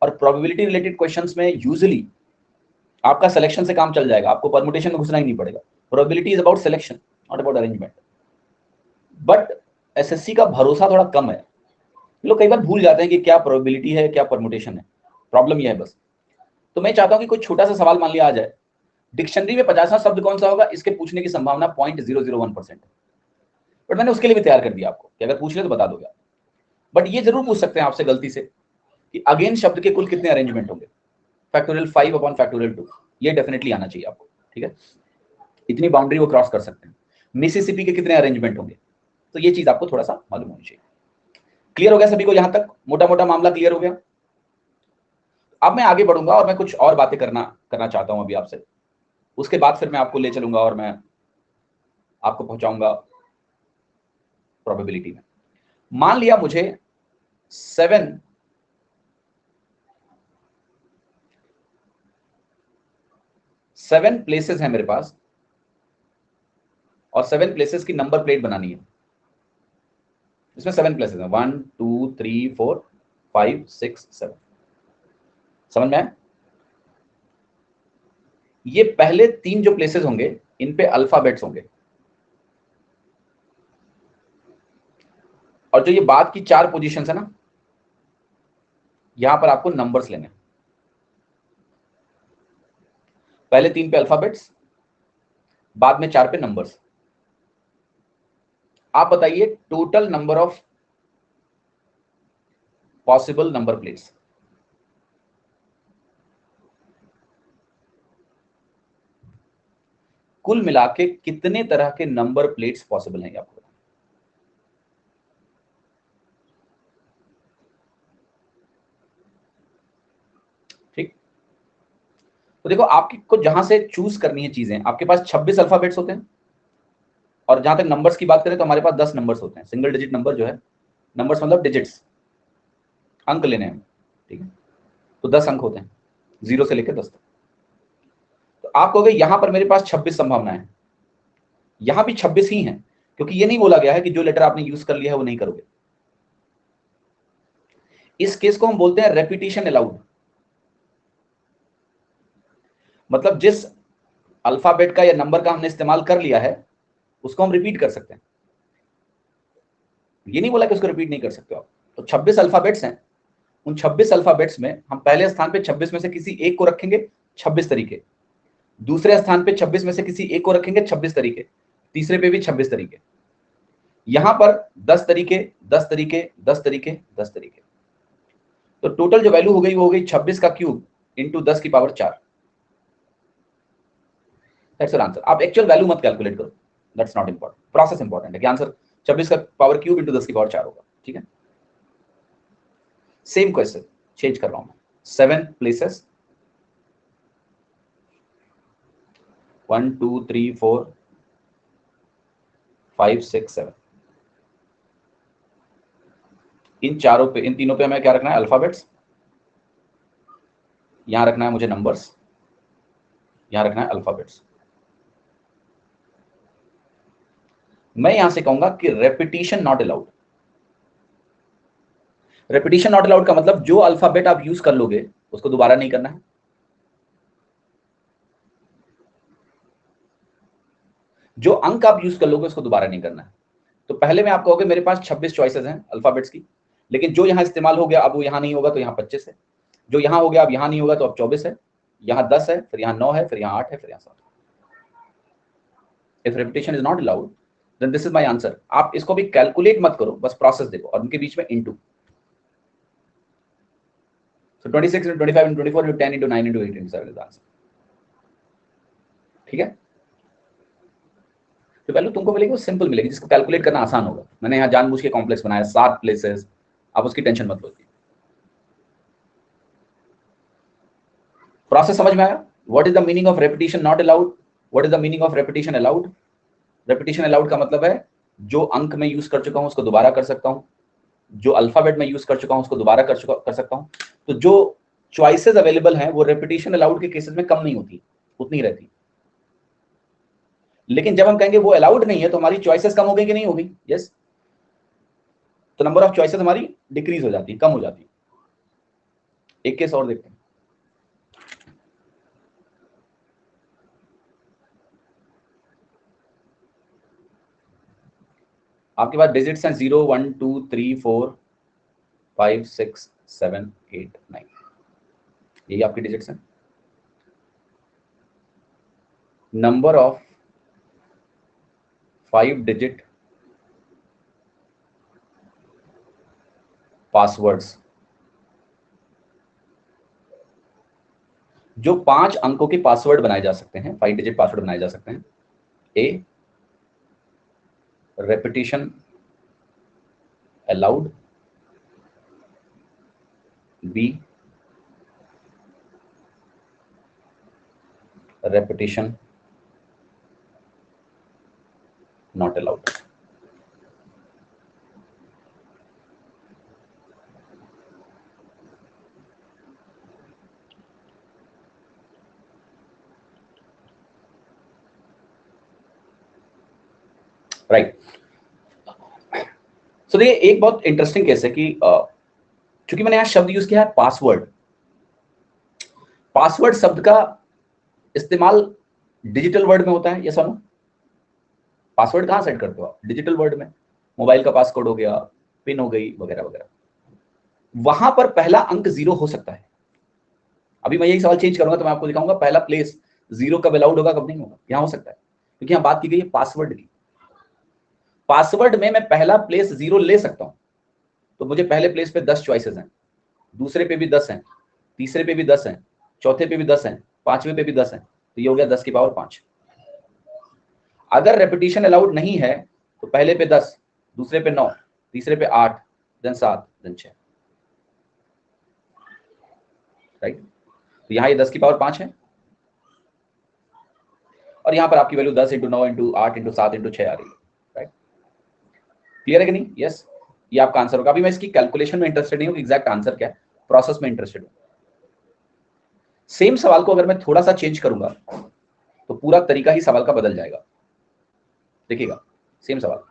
और प्रोबेबिलिटी रिलेटेड क्वेश्चंस में यूजुअली आपका सिलेक्शन से काम चल जाएगा, आपको परमुटेशन में घुसना ही नहीं पड़ेगा। Probability is about selection, not about arrangement. But SSC का भरोसा थोड़ा कम है, लोग कई बार भूल जाते हैं कि क्या प्रोबेबिलिटी है क्या परमुटेशन है। प्रॉब्लम यह है बस। तो मैं चाहता हूं कि कोई छोटा सा सवाल मान लिया आ जाए, डिक्शनरी में 50वां शब्द कौन सा होगा, इसके पूछने की संभावना 0.001%। बट मैंने उसके लिए भी तैयार कर दिया आपको कि अगर पूछ ले तो बता दोगे। बट ये जरूर पूछ सकते हैं आपसे गलती से कि अगेन शब्द के कुल कितने अरेंजमेंट होंगे। फैक्टोरियल 5 अपॉन फैक्टोरियल 2, ये डेफिनेटली आना चाहिए आपको, ठीक है? इतनी बाउंड्री वो क्रॉस कर सकते हैं। मिसिसिपी के कितने अरेंजमेंट होंगे, तो ये चीज आपको थोड़ा सा मालूम होनी चाहिए। क्लियर हो गया सभी को? यहां तक मोटा मोटा मामला क्लियर हो गया? अब मैं आगे बढ़ूंगा और मैं कुछ और बातें करना चाहता हूं अभी आपसे। उसके बाद फिर मैं आपको ले चलूंगा और मैं आपको पहुंचाऊंगा प्रोबेबिलिटी में। मान लिया मुझे 7 7 प्लेसेस हैं मेरे पास और 7 प्लेसेस की नंबर प्लेट बनानी है। इसमें 7 प्लेसेस हैं, 1 2 3 4 5 6 7। समझ में आया? ये पहले 3 जो प्लेसेस होंगे इन पे अल्फाबेट्स होंगे, और जो ये बाद की 4 पोजीशंस है ना, यहां पर आपको नंबर्स लेने हैं। पहले 3 पे अल्फाबेट्स, बाद में 4 पे नंबर्स। आप बताइए total number of possible number plates. कुल मिला के कितने तरह के नंबर प्लेट्स पॉसिबल हैं आपको? ठीक, तो देखो आपकी को जहां से चूज करनी है चीजें, आपके पास 26 अल्फाबेट्स होते हैं, और जहां तक नंबर्स की बात करें तो हमारे पास 10 नंबर्स होते हैं। सिंगल डिजिट नंबर जो है, नंबर्स मतलब डिजिट्स, अंक लेने हैं, ठीक है? तो 10 अंक होते हैं, 0 से लेकर 10 तक। तो आप कहोगे यहां पर मेरे पास 26 संभावनाएं हैं, यहां भी 26 ही हैं, क्योंकि ये नहीं बोला गया है कि जो लेटर आपने यूज कर लिया है वो नहीं करोगे। इस केस को हम बोलते हैं रेपिटेशन अलाउड। मतलब जिस अल्फाबेट का या नंबर का हमने इस्तेमाल कर लिया है उसको हम रिपीट कर सकते हैं, ये नहीं बोला कि उसको रिपीट नहीं कर सकते आप। तो 26 अल्फाबेट्स हैं, उन 26 अल्फाबेट्स में हम पहले स्थान पे 26 में से किसी एक को रखेंगे 26 तरीके, दूसरे स्थान पे 26 में से किसी एक को रखेंगे 26 तरीके, तीसरे पे भी 26 तरीके, यहां पर 10 तरीके 10 तरीके 10 तरीके 10 तरीके। तो टोटल जो वैल्यू हो गई वो हो गई 26 का क्यूब इंटू 10 की पावर 4। That's your answer. आप एक्चुअल वैल्यू मत कैलकुलेट करो, that's not important, process important है कि आंसर 26 का पावर क्यूब इंटू 10 की पावर 4 होगा। ठीक है, सेम क्वेश्चन चेंज कर रहा हूं मैं। 7 प्लेसेस, 1 2 3 4 5 6 7। इन चारों पे, इन तीनों पे हमें क्या रखना है? अल्फाबेट्स। यहां रखना है मुझे नंबर्स, यहां रखना है अल्फाबेट्स। मैं यहां से कहूंगा कि repetition not allowed. Repetition not allowed का मतलब जो अल्फाबेट आप यूज कर लोगे उसको दोबारा नहीं करना है, जो अंक आप यूज कर लोगे उसको दोबारा नहीं करना है। तो पहले में आप कहोगे मेरे पास 26 चॉइसेस हैं अल्फाबेट्स की, लेकिन जो यहां इस्तेमाल हो गया अब वो यहां नहीं होगा, तो यहां 25 है, जो यहां हो गया अब यहां नहीं होगा तो अब 24 है, यहां 10 है, फिर यहां 9 है, फिर यहां 8 है, फिर यहां 7। If repetition is not allowed then this is my answer. आप इसको भी कैलकुलेट मत करो, बस प्रोसेस देखो और उनके बीच में into. So 26 into 25 into 24 into 10 into 9 into 8 into 7 is the answer। ठीक है, तो वैल्यू तुमको मिलेगी वो सिंपल मिलेगी, जिसको कैलकुलेट करना आसान होगा। मैंने यहाँ जानबूझ के कॉम्प्लेक्स बनाया, 7 प्लेसेस, आप उसकी टेंशन मत लो। प्रोसेस समझ में आया? What is the meaning of repetition not allowed, what is the meaning of repetition allowed? Repetition allowed का मतलब है जो अंक मैं यूज कर चुका हूं उसको दोबारा कर सकता हूं, जो अल्फाबेट में यूज कर चुका हूं उसको दोबारा कर सकता हूं। तो जो चॉइसेस अवेलेबल हैं वो रेपिटेशन अलाउड के केसेस में कम नहीं होती, उतनी रहती। लेकिन जब हम कहेंगे वो अलाउड नहीं है तो हमारी चॉइसेस कम हो गई कि नहीं हो गई? यस, तो नंबर ऑफ चॉइसेस हमारी डिक्रीज हो जाती है, कम हो जाती है। एक केस और देखते हैं। आपके पास डिजिट्स हैं 0 1 2 3 4 5 6 7 8 9, यही आपकी डिजिट्स हैं। नंबर ऑफ 5 डिजिट पासवर्ड्स, जो 5 अंकों के पासवर्ड बनाए जा सकते हैं, 5 डिजिट पासवर्ड बनाए जा सकते हैं। A, repetition allowed, B, repetition not allowed. Right. So देखिए एक बहुत इंटरेस्टिंग केस है कि चूंकि मैंने यहां शब्द यूज किया है पासवर्ड, पासवर्ड शब्द का इस्तेमाल डिजिटल वर्ड में होता है, यस और नो? पासवर्ड कहां सेट करते हो आप? डिजिटल वर्ड में। मोबाइल का पासकोड हो गया, पिन हो गई, वगैरह वगैरह। वहां पर पहला अंक 0 हो सकता है। अभी मैं यही सवाल चेंज करूंगा तो मैं आपको दिखाऊंगा पहला प्लेस 0 कब अलाउड होगा, कब नहीं होगा। यहां हो सकता है क्योंकि यहां बात की गई है पासवर्ड की। पासवर्ड में मैं पहला प्लेस 0 ले सकता हूं, तो मुझे पहले प्लेस पे 10 चॉइसेस हैं, दूसरे पे भी 10 हैं, तीसरे पे भी 10 हैं, चौथे पे भी 10 हैं, पांचवें पे भी 10 हैं, तो ये हो गया 10 की पावर 5। अगर रेपिटेशन अलाउड नहीं है तो पहले पे 10, दूसरे पे 9, तीसरे पे 8, देन 7, देन 6, राइट। तो यहाँ ये 10 की पावर 5 है और यहाँ पर आपकी वैल्यू 10 × 9 × 8 × 7 × 6 आ रही है, राइट। क्लियर है कि नहीं? यस, ये आपका आंसर होगा। अभी मैं इसकी कैलकुलेशन में इंटरेस्टेड नहीं हूँ, एग्जैक्ट आंसर क्या है, प्रोसेस में इंटरेस्टेड हूँ। सेम सवाल को अगर मैं थोड़ा सा चेंज करूंगा तो पूरा तरीका ही सवाल का बदल जाएगा। देखिएगा, सेम सवाल,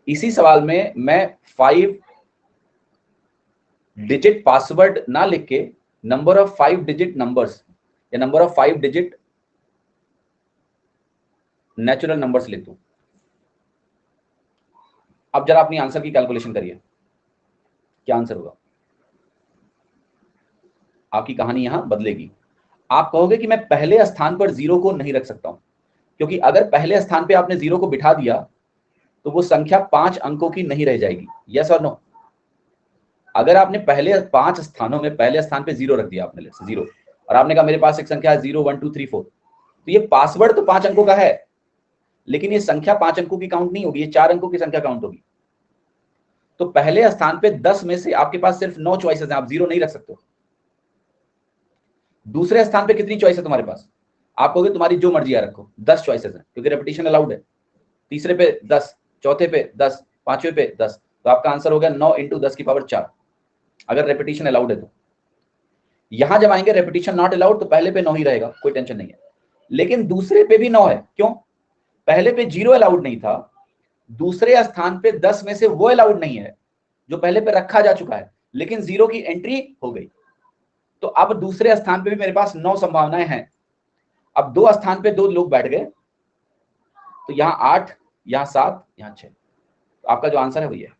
इसी सवाल में मैं 5 डिजिट पासवर्ड ना लिख के नंबर ऑफ 5 डिजिट नंबर्स या number of 5 digit natural numbers लिख दूं। अब जरा अपनी आंसर की कैलकुलेशन करिए, क्या आंसर होगा? आपकी कहानी यहां बदलेगी। आप कहोगे कि मैं पहले स्थान पर 0 को नहीं रख सकता हूं, क्योंकि अगर पहले स्थान पे आपने 0 को बिठा दिया तो वो संख्या 5 अंकों की नहीं रह जाएगी, यस और नो? अगर आपने पहले 5 स्थानों में पहले स्थान पे 0 रख दिया, आपने 0, और आपने कहा मेरे पास एक संख्या है 0 1 2 3 4, तो ये पासवर्ड तो 5 अंकों का है, लेकिन ये संख्या 5 अंकों की काउंट नहीं होगी, ये 4 अंकों की संख्या काउंट होगी। तो पहले स्थान पे 10 में से आपके पास सिर्फ 9 चॉइसेस हैं, आप 0 नहीं रख सकते। दूसरे स्थान पे कितनी चॉइस है तुम्हारे पास? आप कहोगे तुम्हारी जो मर्जी है रखो, 10 चॉइसेस हैं क्योंकि रेपिटेशन अलाउड है। तीसरे पे 10, चौथे पे 10, पांचवे पे 10, तो आपका आंसर हो गया 9 × 10 की पावर 4, अगर रेपिटेशन अलाउड है तो। यहां जब आएंगे रेपिटेशन नॉट अलाउड तो पहले पे 9 ही रहेगा, कोई टेंशन नहीं है। लेकिन दूसरे पे भी 9 है, क्यों? पहले पे 0 अलाउड नहीं था, दूसरे स्थान पे 10 में से वो अलाउड नहीं है जो पहले पे रखा जा चुका है, लेकिन 0 की एंट्री हो गई। तो अब दूसरे स्थान पे भी मेरे पास 9 संभावनाएं हैं। अब 2 स्थान पे 2 लोग बैठ गए, तो यहां 8, यहां 7, यहां 6, तो आपका जो आंसर है वो ये है।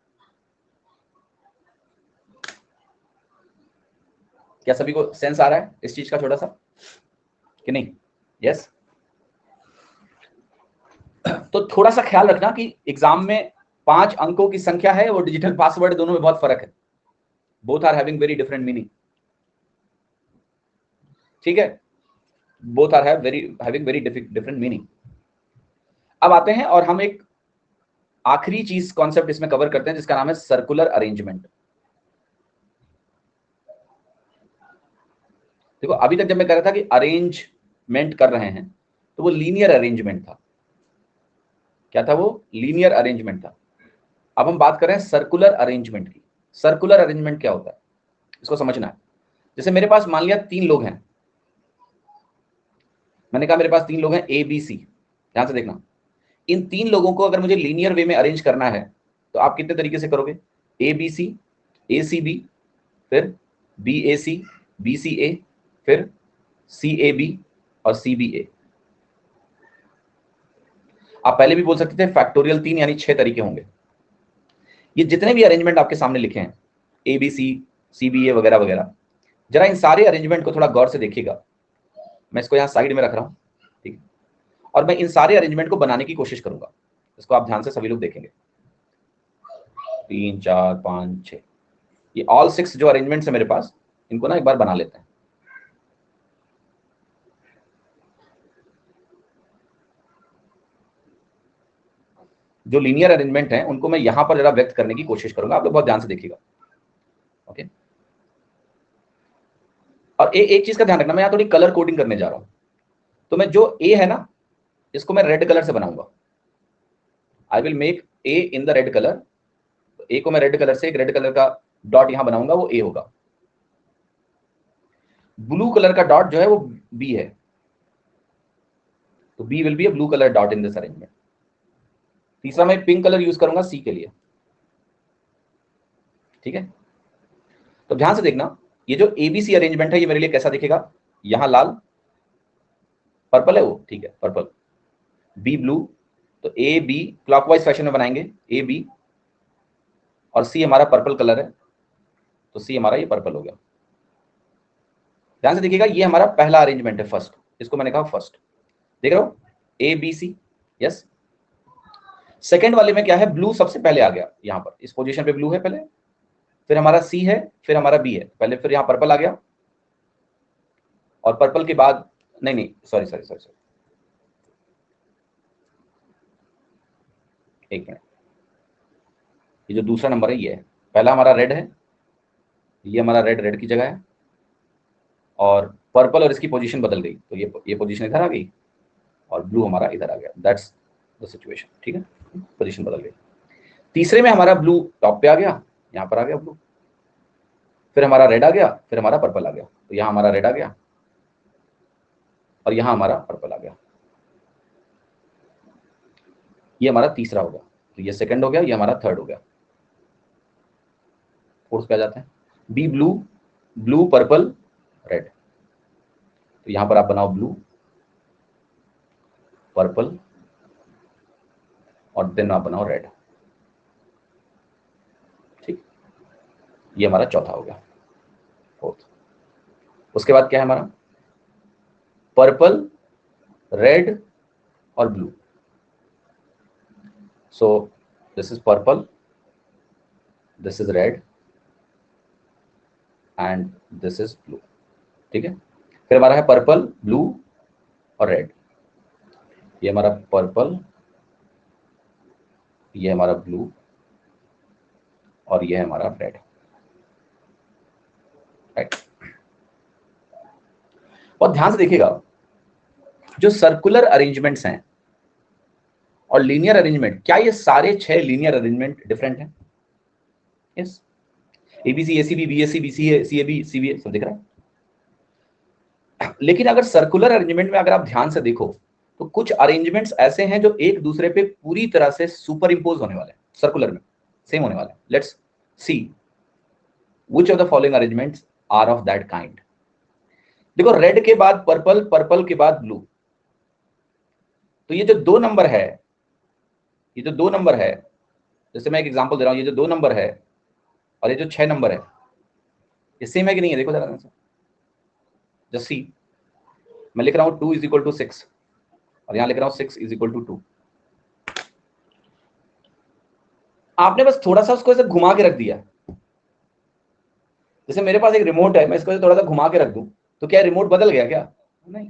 क्या सभी को सेंस आ रहा है इस चीज का थोड़ा सा कि नहीं? यस। तो थोड़ा सा ख्याल रखना कि एग्जाम में 5 अंकों की संख्या है, वो डिजिटल पासवर्ड, दोनों में बहुत फर्क है। Both are having very different meaning, ठीक है? Both are having very different meaning. अब आते हैं और हम एक आखिरी चीज कॉन्सेप्ट इसमें कवर करते हैं जिसका नाम है सर्कुलर अरेंजमेंट। देखो अभी तक जब मैं कह रहा था कि अरेंजमेंट कर रहे हैं तो वो लीनियर अरेंजमेंट था। क्या था वो? लीनियर अरेंजमेंट था। अब हम बात कर रहे हैं सर्कुलर अरेंजमेंट की। सर्कुलर अरेंजमेंट क्या होता है इसको समझना है। जैसे मेरे पास मान लिया 3 लोग हैं, मैंने कहा मेरे पास 3 लोग हैं ए बी सी। ध्यान से देखना, इन 3 लोगों को अगर मुझे लीनियर वे में अरेंज करना है तो आप कितने तरीके से करोगे? A B C, A C B, फिर B A C, B C A, फिर सी ए बी और सी बी ए। आप पहले भी बोल सकते थे फैक्टोरियल 3 यानी 6 तरीके होंगे। ये जितने भी अरेंजमेंट आपके सामने लिखे हैं, ए बी सी, सी बी ए वगैरह वगैरह, जरा इन सारे अरेंजमेंट को थोड़ा गौर से देखिएगा। मैं इसको यहाँ साइड में रख रहा हूँ, ठीक है? और मैं इन सारे अरेंजमेंट को बनाने की कोशिश करूंगा। इसको आप ध्यान से सभी लोग देखेंगे। 3 4 5 6, ये ऑल 6 जो अरेंजमेंट्स है मेरे पास, इनको ना एक बार बना लेते हैं। जो लीनियर अरेंजमेंट है उनको मैं यहां पर जरा व्यक्त करने की कोशिश करूंगा, आप लोग बहुत ध्यान से देखिएगा। ओके, और एक चीज का ध्यान रखना, मैं यहां थोड़ी कलर कोडिंग करने जा रहा हूं। तो मैं जो ए है ना, इसको मैं रेड कलर से बनाऊंगा। I will make a in the red colour. ए को मैं रेड कलर से एक रेड कलर का डॉट यहां बनाऊंगा, वो ए होगा। ब्लू कलर का डॉट जो है वो बी है, तो B will be a blue colour dot in this arrangement. तीसरा मैं पिंक कलर यूज करूंगा सी के लिए, ठीक है। तो ध्यान से देखना, ये जो एबीसी अरेंजमेंट है ये मेरे लिए कैसा दिखेगा, यहां लाल, पर्पल है वो, ठीक है, पर्पल, बी ब्लू, तो ए बी क्लॉकवाइज फैशन में बनाएंगे, ए बी, और सी हमारा पर्पल कलर है, तो सी हमारा ये पर्पल हो गया। ध्यान से देखिएगा, ये हमारा पहला अरेंजमेंट है, फर्स्ट, इसको मैंने कहा फर्स्ट, देख रहे हो, A B C, yes. Second वाले में क्या है, ब्लू सबसे पहले आ गया, यहां पर इस पोजीशन पे ब्लू है पहले, फिर हमारा सी है, फिर हमारा बी है पहले, फिर यहां पर्पल आ गया, और पर्पल के बाद, नहीं नहीं सॉरी सॉरी सॉरी सॉरी, एक मिनट, ये जो दूसरा नंबर है ये है, पहला हमारा रेड है, ये हमारा रेड रेड की जगह है, और पर्पल और इसकी पोजीशन बदल गई, तो ये पोजीशन इधर आ गई, और ब्लू हमारा इधर आ गया, दैट्स द सिचुएशन, ठीक है, पोजीशन बदल गई। तीसरे में हमारा ब्लू टॉप पे आ गया, यहां पर आ गया ब्लू, फिर हमारा रेड आ गया, फिर हमारा पर्पल आ गया, तो यहां हमारा रेड आ गया, और यहां हमारा पर्पल आ गया, ये हमारा तीसरा हो गया, तो ये सेकंड हो गया, ये हमारा थर्ड हो गया। फोर्थ पे आ जाते हैं, B blue, blue purple red, तो यहां पर आप बनाओ ब्लू पर्पल, और देन आप बनाओ रेड, ठीक, ये हमारा चौथा हो गया, फोर्थ। उसके बाद क्या है हमारा, पर्पल, रेड और blue, so this is purple, this is red and this is blue, ठीक है। फिर हमारा है पर्पल, ब्लू और रेड, ये हमारा पर्पल, ये हमारा ब्लू, और ये है हमारा रेड, राइट। और ध्यान से देखिएगा, जो सर्कुलर अरेंजमेंट्स हैं और लीनियर अरेंजमेंट, क्या ये सारे 6 लीनियर अरेंजमेंट डिफरेंट हैं? Yes, ABC, ACB, BSc, BCA, CAB, CBA, सब दिख रहा है। लेकिन अगर सर्कुलर अरेंजमेंट में अगर आप ध्यान से देखो, तो कुछ अरेंजमेंट्स ऐसे हैं जो एक दूसरे पे पूरी तरह से सुपर इंपोज होने वाले हैं, सर्कुलर में सेम होने वाले हैं। Let's see which of the following arrangements are of that kind. देखो, रेड के बाद पर्पल, पर्पल के बाद ब्लू, तो ये जो 2 नंबर है, ये जो 2 नंबर है, जैसे मैं एक एग्जांपल दे रहा हूं, ये जो 2 नंबर है और ये जो 6 नंबर है, ये सेम है कि नहीं है, देखो जरा, जस्ट सी, मैं लिख रहा हूं 2 इज इक्वल टू 6, और यहां लिख रहा हूं 6 इज इक्वल टू 2। आपने बस थोड़ा सा उसको ऐसे घुमा के रख दिया, जैसे मेरे पास एक रिमोट है, मैं इसको थोड़ा सा घुमा के रख दूं, तो क्या रिमोट बदल गया क्या? नहीं।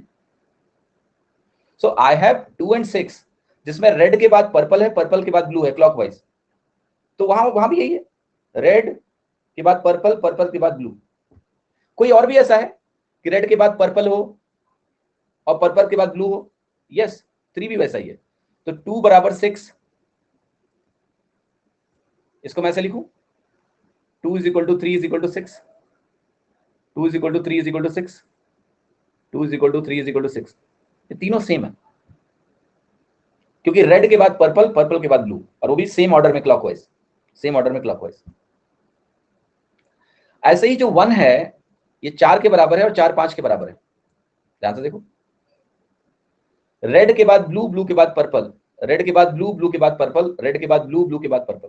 सो आई हैव 2 एंड 6, जिसमें रेड के बाद पर्पल है, पर्पल के बाद ब्लू है क्लॉकवाइज, तो वहां वहां भी यही है, रेड के बाद पर्पल, पर्पल के बाद ब्लू। कोई और भी ऐसा है कि रेड के बाद पर्पल हो और पर्पल के बाद ब्लू हो? यस, 3 भी वैसा ही है। तो 2 बराबर 6, इसको मैं ऐसे लिखूं, 2 is equal to 3 is equal to 6, 2 is equal to 3 is equal to 6, 2 is equal to 3 is equal to 6, ये तीनों सेम है, क्योंकि रेड के बाद पर्पल, पर्पल के बाद ब्लू, और वो भी सेम ऑर्डर में क्लॉकवाइज, सेम ऑर्डर में क्लॉकवाइज। ऐसे ही जो 1 है, ये 4 के बराबर है और 4 5 के बराबर है, ध्यान से देखो, रेड के बाद ब्लू, ब्लू के बाद पर्पल, रेड के बाद ब्लू, ब्लू के बाद पर्पल, रेड के बाद ब्लू, ब्लू के बाद पर्पल।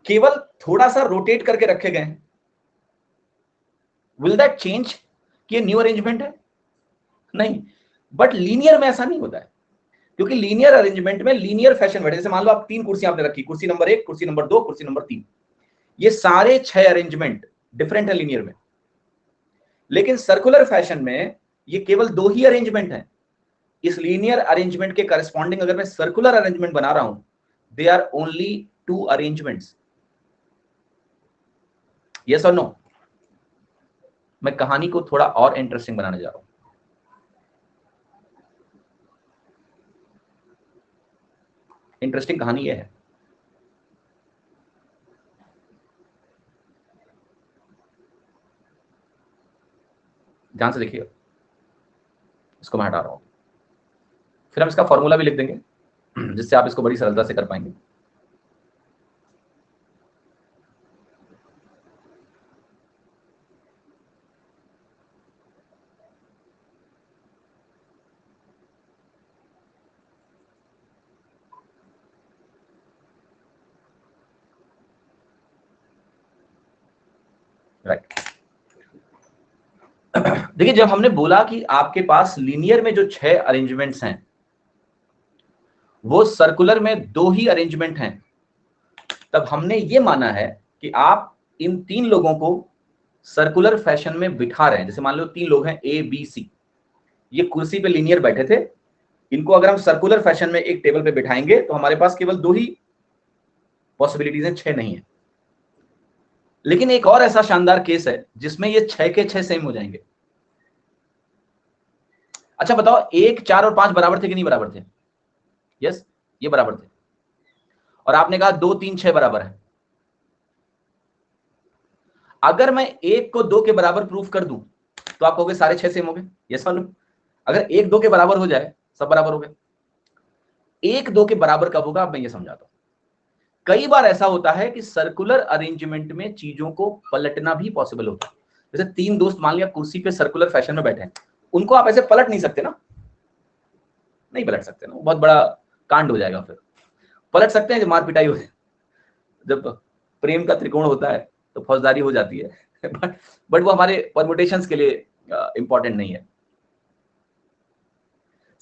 केवल थोड़ा सा रोटेट करके रखे गए हैं, विल दैट चेंज कि ये न्यू अरेंजमेंट है? नहीं। बट लीनियर में ऐसा नहीं होता है, क्योंकि लीनियर अरेंजमेंट में लीनियर फैशन बैठे, जैसे मान लो आप 3 कुर्सी आपने रखी, कुर्सी नंबर 1, कुर्सी नंबर 2, कुर्सी नंबर 3, ये सारे 6 अरेंजमेंट डिफरेंट है लीनियर में। लेकिन सर्कुलर फैशन में ये केवल 2 ही अरेंजमेंट हैं। इस लीनियर अरेंजमेंट के करस्पॉन्डिंग अगर मैं सर्कुलर अरेंजमेंट बना रहा हूं, they are only 2 arrangements. Yes और नो? मैं कहानी को थोड़ा और इंटरेस्टिंग बनाने जा रहा हूं। इंटरेस्टिंग कहानी यह है, ध्यान से देखिए, इसको मैं हटा रहा हूं। फिर हम इसका फॉर्मूला भी लिख देंगे जिससे आप इसको बड़ी सरलता से कर पाएंगे। राइट, देखिए जब हमने बोला कि आपके पास लीनियर में जो 6 अरेंजमेंट्स हैं वो सर्कुलर में 2 ही अरेंजमेंट हैं, तब हमने ये माना है कि आप इन 3 लोगों को सर्कुलर फैशन में बिठा रहे हैं। जैसे मान लो 3 लोग हैं ए बी सी, ये कुर्सी पे लीनियर बैठे थे, इनको अगर हम सर्कुलर फैशन में एक टेबल पे बिठाएंगे तो हमारे पास केवल 2 ही पॉसिबिलिटीज हैं, 6 नहीं है। लेकिन एक और ऐसा शानदार केस है जिसमें ये 6 के 6 सेम हो जाएंगे। अच्छा बताओ, 1 4 और 5 बराबर थे कि नहीं बराबर थे? यस, ये बराबर थे। और आपने कहा 2 3 6 बराबर है। अगर मैं 1 को 2 के बराबर प्रूफ कर दूं तो आप कहोगे सारे 6 सेम हो गए। यस मालूम, अगर 1 2 के बराबर हो जाए सब बराबर हो गए। 1 2 के बराबर कब होगा, अब मैं ये समझाता हूं। कई बार ऐसा होता है कि सर्कुलर अरेंजमेंट में चीजों को पलटना भी पॉसिबल होता है। जैसे 3 दोस्त मान लिया कुर्सी पे सर्कुलर फैशन में बैठे हैं, उनको आप ऐसे पलट नहीं सकते ना, नहीं पलट सकते ना, बहुत बड़ा कांड हो जाएगा। फिर पलट सकते हैं जब मार पिटाई हो जाए, जब प्रेम का त्रिकोण होता है तो फौजदारी हो जाती है बट वो हमारे परमुटेशंस के लिए इंपॉर्टेंट नहीं है।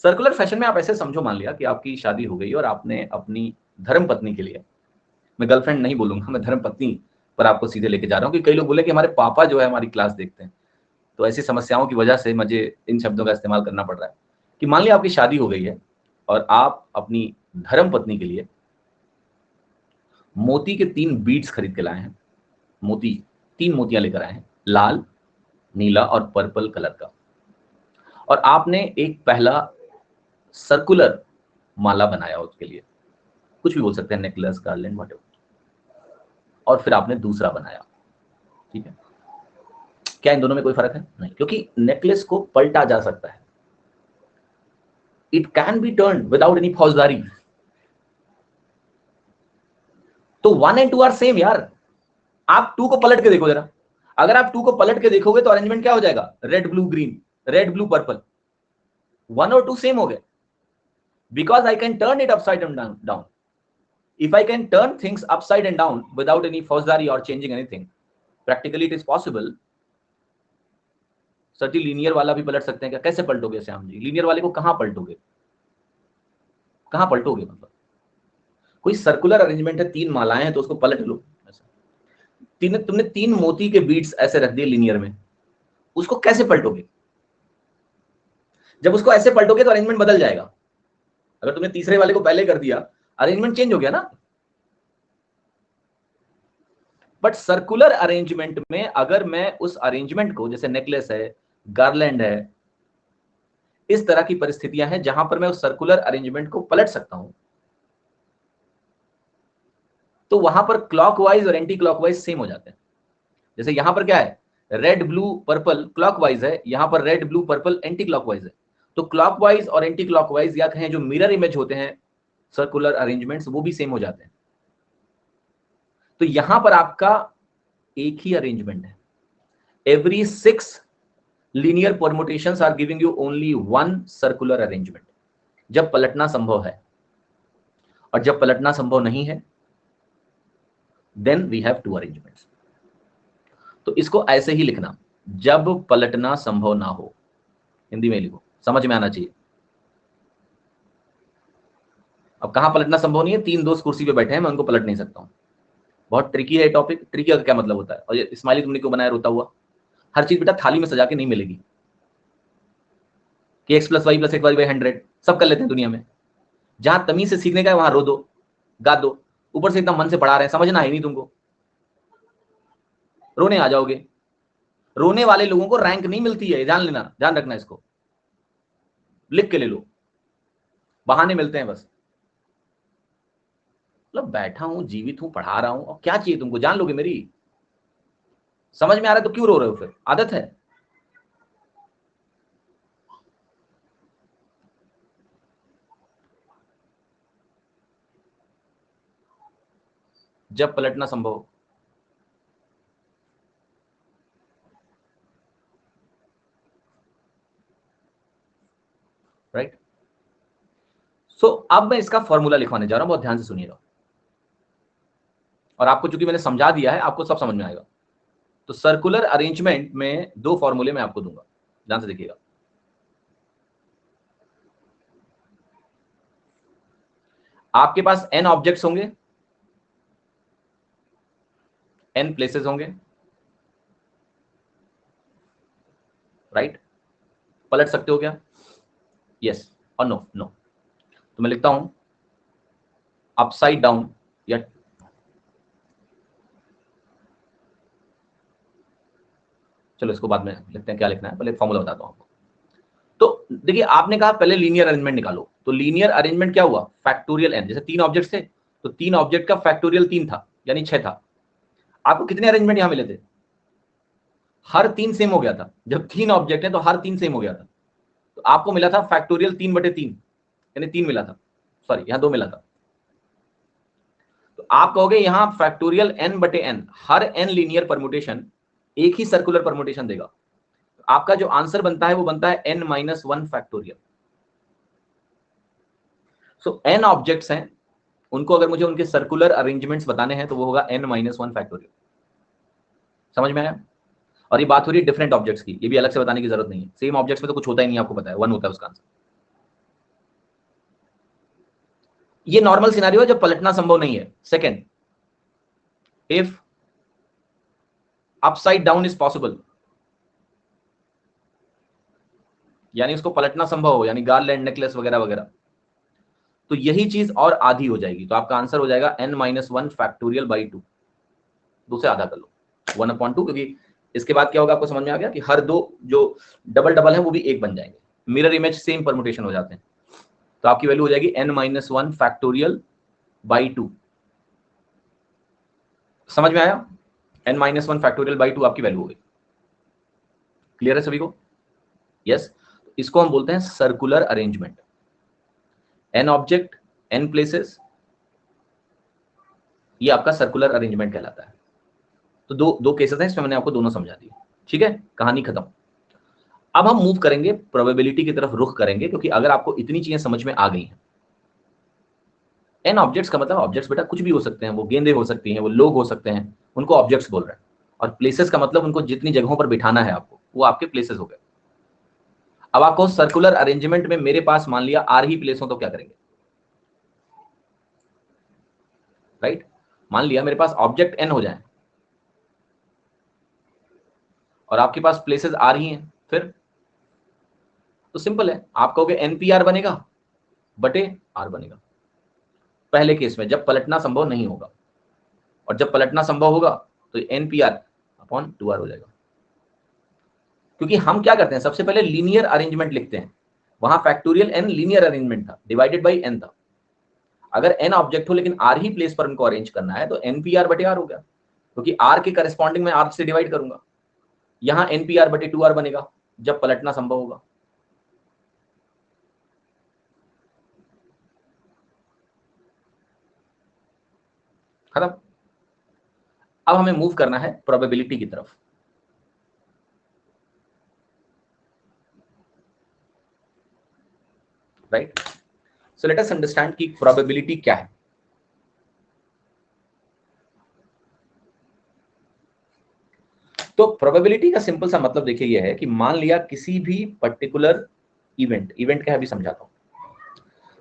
सर्कुलर फैशन में आप ऐसे समझो, मान लिया कि आपकी शादी हो गई और आपने अपनी धर्म पत्नी के लिए, मैं गर्लफ्रेंड नहीं बोलूंगा, मैं धर्म पत्नी पर आपको सीधे लेके जा रहा हूँ कि कई लोग बोले कि हमारे पापा जो है हमारी क्लास देखते हैं, तो ऐसी समस्याओं की वजह से मुझे इन शब्दों का इस्तेमाल करना पड़ रहा है। कि मान लिया आपकी शादी हो गई है और आप अपनी धर्म पत्नी के लिए मोती के 3 बीड्स खरीद के लाए हैं। मोती, 3 मोतियां लेकर आए हैं, लाल, नीला और पर्पल कलर का। और आपने एक पहला सर्कुलर माला बनाया उसके लिए, कुछ भी बोल सकते हैं, नेकलेस, गार्लैंड, व्हाटएवर। और फिर आपने दूसरा बनाया, ठीक है। क्या इन दोनों में कोई फर्क है? नहीं, क्योंकि नेकलेस को पलटा जा सकता है। It can be turn without any फौजदारी। तो 1 एंड 2 आर सेम यार। आप 2 को पलट के देखो जरा, अगर आप 2 को पलट के देखोगे तो अरेंजमेंट क्या हो जाएगा? Red blue green, red blue purple. 1 और 2 सेम हो गए, because I can turn it upside and down. If I can turn things upside and down without any फौजदारी or changing anything, practically it is possible. Sir ji linear वाला भी पलट सकते हैं क्या? कैसे पलटोगे श्याम जी? लीनियर वाले को कहां पलटोगे? कहां पलटोगे? मतलब कोई सर्कुलर अरेंजमेंट है, 3 मालाएं हैं तो उसको पलट लो। तुमने 3 मोती के बीड्स ऐसे रख दिए लीनियर में, उसको कैसे पलटोगे? जब उसको ऐसे पलटोगे तो अरेंजमेंट बदल जाएगा। अगर तुमने तीसरे वाले को पहले कर दिया, अरेंजमेंट चेंज हो गया ना। बट सर्कुलर अरेंजमेंट में अगर मैं उस अरेंजमेंट को, जैसे नेकलेस है, गार्लैंड है, इस तरह की परिस्थितियां हैं जहां पर मैं उस सर्कुलर अरेंजमेंट को पलट सकता हूं, तो वहां पर क्लॉकवाइज और एंटी क्लॉकवाइज सेम हो जाते हैं। जैसे यहां पर क्या है, रेड ब्लू पर्पल क्लॉकवाइज है, यहां पर red blue purple anti clockwise है। तो क्लॉकवाइज और एंटी क्लॉकवाइज या कहें जो मिरर इमेज होते हैं सर्कुलर अरेंजमेंट्स, वो भी सेम हो जाते हैं। तो यहां पर आपका एक ही अरेंजमेंट है। Every 6 linear permutations are giving you only one circular arrangement, जब पलटना संभव है। और जब पलटना संभव नहीं है, then we have 2 arrangements. तो इसको ऐसे ही लिखना, जब पलटना संभव ना हो, हिंदी में लिखो, समझ में आना चाहिए। अब कहां पलटना संभव नहीं है? 3 दोस्त कुर्सी पे बैठे हैं, मैं उनको पलट नहीं सकता हूं। बहुत ट्रिकी है टॉपिक। ट्रिकी का क्या मतलब होता है? और ये स्माइली तुमने क्यों बनाया रोता हुआ? हर चीज बेटा थाली में सजा के नहीं मिलेगी कि x + y + x = 100 सब कर लेते हैं दुनिया में। जहां तमीज से सीखने का है वहां रो दो, गा दो। ऊपर से एकदम मन से पढ़ा रहे हैं, समझना है नहीं तुमको, रोने आ जाओगे। रोने वाले लोगों को रैंक नहीं मिलती है, जान लेना, ध्यान रखना इसको, लिख के ले लो। बहाने मिलते हैं बस। मतलब बैठा हूं, जीवित हूं, पढ़ा रहा हूं, और क्या चाहिए तुमको? जान लोगे मेरी? समझ में आ रहा है तो क्यों रो रहे हो? फिर आदत है। जब पलटना संभव हो। राइट। सो अब मैं इसका फॉर्मूला लिखवाने जा रहा हूं, बहुत ध्यान से सुनिएगा, और आपको चूंकि मैंने समझा दिया है आपको सब समझ में आएगा। तो सर्कुलर अरेंजमेंट में दो फॉर्मूले मैं आपको दूंगा, ध्यान से देखिएगा। आपके पास n ऑब्जेक्ट्स होंगे, n प्लेसेस होंगे, राइट। पलट सकते हो क्या? यस और नो? नो। तो मैं लिखता हूं अपसाइड डाउन, या चलो इसको बाद में लिखते हैं, क्या लिखना है पहले फॉर्मूला बताता हूं आपको। तो देखिए आपने कहा पहले लीनियर अरेंजमेंट निकालो, तो लीनियर अरेंजमेंट क्या हुआ, फैक्टोरियल n, जैसे 3 ऑब्जेक्ट थे तो 3 ऑब्जेक्ट का फैक्टोरियल 3 था, यानी 6 था। आपको कितने अरेंजमेंट यहां मिले थे? हर 3 सेम हो गया था। जब 3 ऑब्जेक्ट है तो हर 3 सेम हो गया था, तो आपको मिला था फैक्टोरियल 3/3, यानी 3 मिला था, सॉरी यहां 2 मिला था। तो आप कहोगे यहां फैक्टोरियल n/n, हर n लीनियर परमुटेशन एक ही सर्कुलर परमुटेशन देगा। तो आपका जो आंसर बनता है वो बनता है n-1 फैक्टोरियल। सो n ऑब्जेक्ट्स हैं, उनको अगर मुझे उनके सर्कुलर अरेंजमेंट्स बताने हैं तो वो होगा n-1 फैक्टोरियल। समझ में आया? और ये बात हो रही है डिफरेंट ऑब्जेक्ट्स की, ये भी अलग से बताने की जरूरत नहीं है, सेम ऑब्जेक्ट्स में तो कुछ होता ही नहीं, आपको पता है 1 होता है उसका आंसर। ये नॉर्मल सिनेरियो है जब पलटना संभव नहीं है। Second, if upside down is possible, यानी उसको पलटना संभव हो, यानी गार्लैंड, नेकलेस वगैरह वगैरह, तो यही चीज और आधी हो जाएगी, तो आपका आंसर हो जाएगा n-1 फैक्टोरियल बाई 2। दो से आधा कर लो, 1/2, क्योंकि इसके बाद क्या होगा आपको समझ में आ गया कि हर दो जो डबल डबल है वो भी एक बन जाएंगे, मिरर इमेज सेम परमुटेशन हो जाते हैं। तो आपकी वैल्यू हो जाएगी n-1 फैक्टोरियल बाई 2। समझ में आया? n-1 फैक्टोरियल बाई 2 आपकी वैल्यू हो गई। क्लियर है सभी को? यस। इसको हम बोलते हैं circular arrangement. n object, n places, ये आपका सर्कुलर अरेंजमेंट कहलाता है। तो दो दो केसेस हैं, इसमें मैंने आपको दोनों समझा दिए। ठीक है, कहानी खत्म। अब हम मूव करेंगे, प्रोबेबिलिटी की तरफ रुख करेंगे, क्योंकि अगर आपको इतनी चीजें समझ में आ गई हैं, एन ऑब्जेक्ट्स का मतलब ऑब्जेक्ट्स बेटा कुछ भी हो सकते हैं, वो गेंदे हो सकती हैं, वो लोग हो सकते हैं, उनको ऑब्जेक्ट्स बोल रहे हैं। और प्लेसेस का मतलब उनको जितनी जगहों पर बिठाना है आपको, वो आपके प्लेसेस हो गए। अब आपको सर्कुलर अरेंजमेंट में मेरे पास मान लिया आर ही प्लेस हो तो क्या करेंगे? राइट। मान लिया मेरे पास ऑब्जेक्ट एन हो जाए और आपके पास प्लेसेस आर ही हैं, फिर तो सिंपल है, आप कहोगे एनपीआर बनेगा बटे आर बनेगा। पहले केस में जब पलटना संभव नहीं होगा, और जब पलटना संभव होगा तो एनपीआर अपॉन 2r हो जाएगा। क्योंकि हम क्या करते हैं, सबसे पहले लीनियर अरेंजमेंट लिखते हैं, वहां फैक्टोरियल n लीनियर अरेंजमेंट था, डिवाइडेड बाई n था। अगर n ऑब्जेक्ट हो लेकिन r ही प्लेस पर उनको अरेंज करना है तो npr बटे r हो गया, क्योंकि r के करस्पॉन्डिंग में r से डिवाइड करूंगा। यहां npr बटे 2r बनेगा जब पलटना संभव होगा। खत्म। अब हमें मूव करना है प्रोबेबिलिटी की तरफ। Right. So let us understand कि प्रोबेबिलिटी क्या है। तो प्रोबेबिलिटी का सिंपल सा मतलब देखिए यह है कि मान लिया किसी भी पर्टिकुलर इवेंट क्या है अभी समझाता हूं।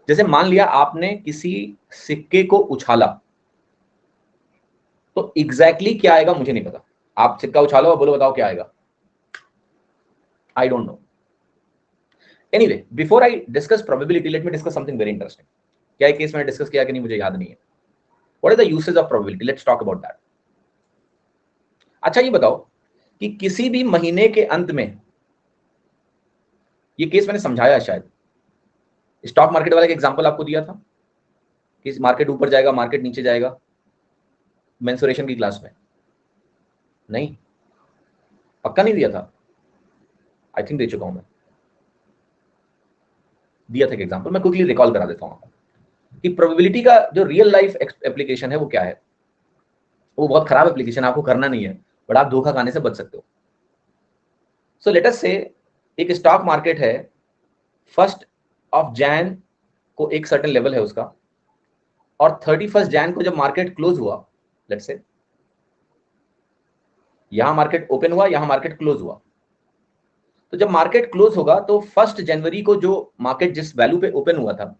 जैसे मान लिया आपने किसी सिक्के को उछाला, तो एग्जैक्टली क्या आएगा मुझे नहीं पता। आप सिक्का उछालो और बोलो बताओ क्या आएगा, I don't know. Anyway, before I discuss probability, let me discuss something very interesting. क्या एक केस मैंने डिस्कस किया कि नहीं मुझे याद नहीं है। What is the usage of probability, let's talk about that. अच्छा ये बताओ कि किसी भी महीने के अंत में, ये केस मैंने समझाया है शायद, स्टॉक मार्केट वाला एक एग्जांपल आपको दिया था कि मार्केट ऊपर जाएगा मार्केट नीचे जाएगा, मेंसुरेशन की क्लास में। नहीं, पक्का नहीं दिया था, आई थिंक दे चुका हूं मैं, दिया था एक एग्जांपल, मैं क्विकली रिकॉल करा देता हूं आपको कि प्रोबेबिलिटी का जो रियल लाइफ एप्लीकेशन है वो क्या है। वो बहुत खराब एप्लीकेशन, आपको करना नहीं है, बट आप धोखा खाने से बच सकते हो। सो लेट अस से एक स्टॉक मार्केट है, 1 जनवरी को एक सर्टेन लेवल है उसका, और 31 जनवरी को जब मार्केट क्लोज हुआ, लेट्स से यहां मार्केट ओपन हुआ, यहां मार्केट क्लोज हुआ, तो जब मार्केट क्लोज होगा तो 1 जनवरी को जो मार्केट जिस वैल्यू पे ओपन हुआ था,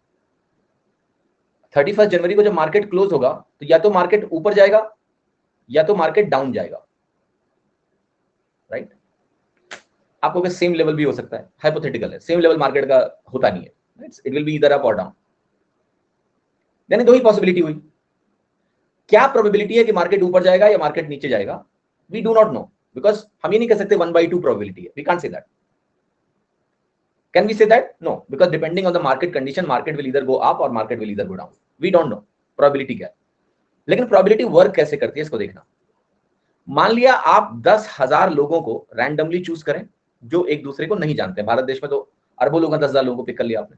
31 जनवरी को जब मार्केट क्लोज होगा तो या तो मार्केट ऊपर जाएगा या तो मार्केट डाउन जाएगा, राइट। आपको क्या सेम लेवल भी हो सकता है, हाइपोथेटिकल है, सेम लेवल मार्केट का होता नहीं है, it will be either up और डाउन। यानी दो ही पॉसिबिलिटी हुई। क्या प्रोबेबिलिटी है कि मार्केट ऊपर जाएगा या मार्केट नीचे जाएगा? We do not know, because हम ये नहीं कह सकते 1/2 प्रोबेबिलिटी है, we can't say that. Can we say that? No, because depending on the market condition, market will either go up or market will either go down. We don't know probability क्या है, लेकिन probability work कैसे करती है इसको देखना। मान लिया आप 10,000 लोगों को रैंडमली चूज करें जो एक दूसरे को नहीं जानते। भारत देश में तो अरबों लोगों, 10,000 लोगों को पिक कर लिया आपने,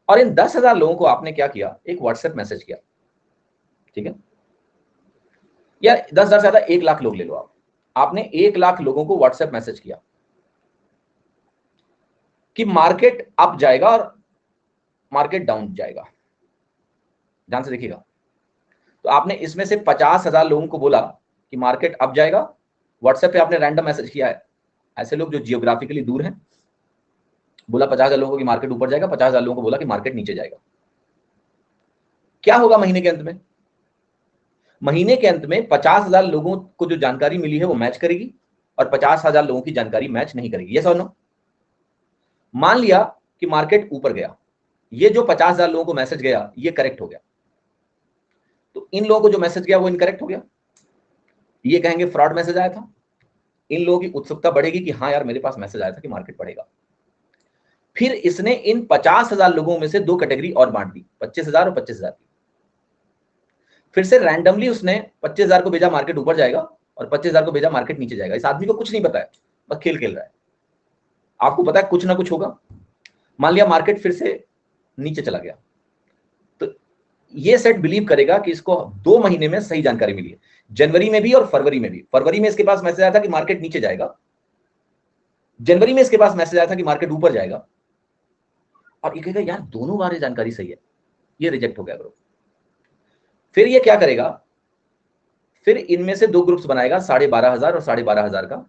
और इन 10,000 लोगों को आपने क्या किया, एक व्हाट्सएप मैसेज किया, ठीक है, या 10,000 से ज्यादा 1,00,000 लोग ले लो आप, आपने 1,00,000 लोगों को व्हाट्सएप मैसेज किया कि मार्केट अप जाएगा और मार्केट डाउन जाएगा, ध्यान से देखिएगा। तो आपने इसमें से 50,000 लोगों को बोला कि मार्केट अप जाएगा, व्हाट्सएप पे आपने रैंडम मैसेज किया है, ऐसे लोग जो जियोग्राफिकली दूर हैं, बोला 50,000 लोगों को कि मार्केट ऊपर जाएगा, 50,000 लोगों को बोला कि मार्केट नीचे जाएगा। क्या होगा महीने के अंत में? महीने के अंत में 50,000 लोगों को जो जानकारी मिली है वो मैच करेगी और 50,000 लोगों की जानकारी मैच नहीं करेगी, यस और नो? मान लिया कि मार्केट ऊपर गया, ये जो 50,000 लोगों को मैसेज गया ये करेक्ट हो गया, तो इन लोगों को जो मैसेज गया वो इनकरेक्ट हो गया, ये कहेंगे फ्रॉड मैसेज आया था। इन लोगों की उत्सुकता बढ़ेगी कि हाँ यार मेरे पास मैसेज आया था कि मार्केट बढ़ेगा। फिर इसने इन 50,000 लोगों में से दो कैटेगरी और बांट दी, 25,000 और 25,000 की। फिर से रैंडमली उसने 25,000 को भेजा मार्केट ऊपर जाएगा और 25,000 को भेजा मार्केट नीचे जाएगा। इस आदमी को कुछ नहीं पता है, बस खेल खेल रहा है। आपको पता है कुछ ना कुछ होगा। मान लिया मार्केट फिर से नीचे चला गया, तो ये सेट बिलीव करेगा कि इसको 2 महीने में सही जानकारी मिली है, जनवरी में भी और फरवरी में भी। फरवरी में इसके पास मैसेज आया था कि मार्केट नीचे जाएगा, जनवरी में इसके पास मैसेज आया था कि मार्केट ऊपर जाएगा, और ये कहेगा यार दोनों बार ये जानकारी सही है, ये रिजेक्ट हो गया ग्रुप। फिर ये क्या करेगा, फिर इनमें से 2 ग्रुप्स बनाएगा, 12,500 और 12,500 का,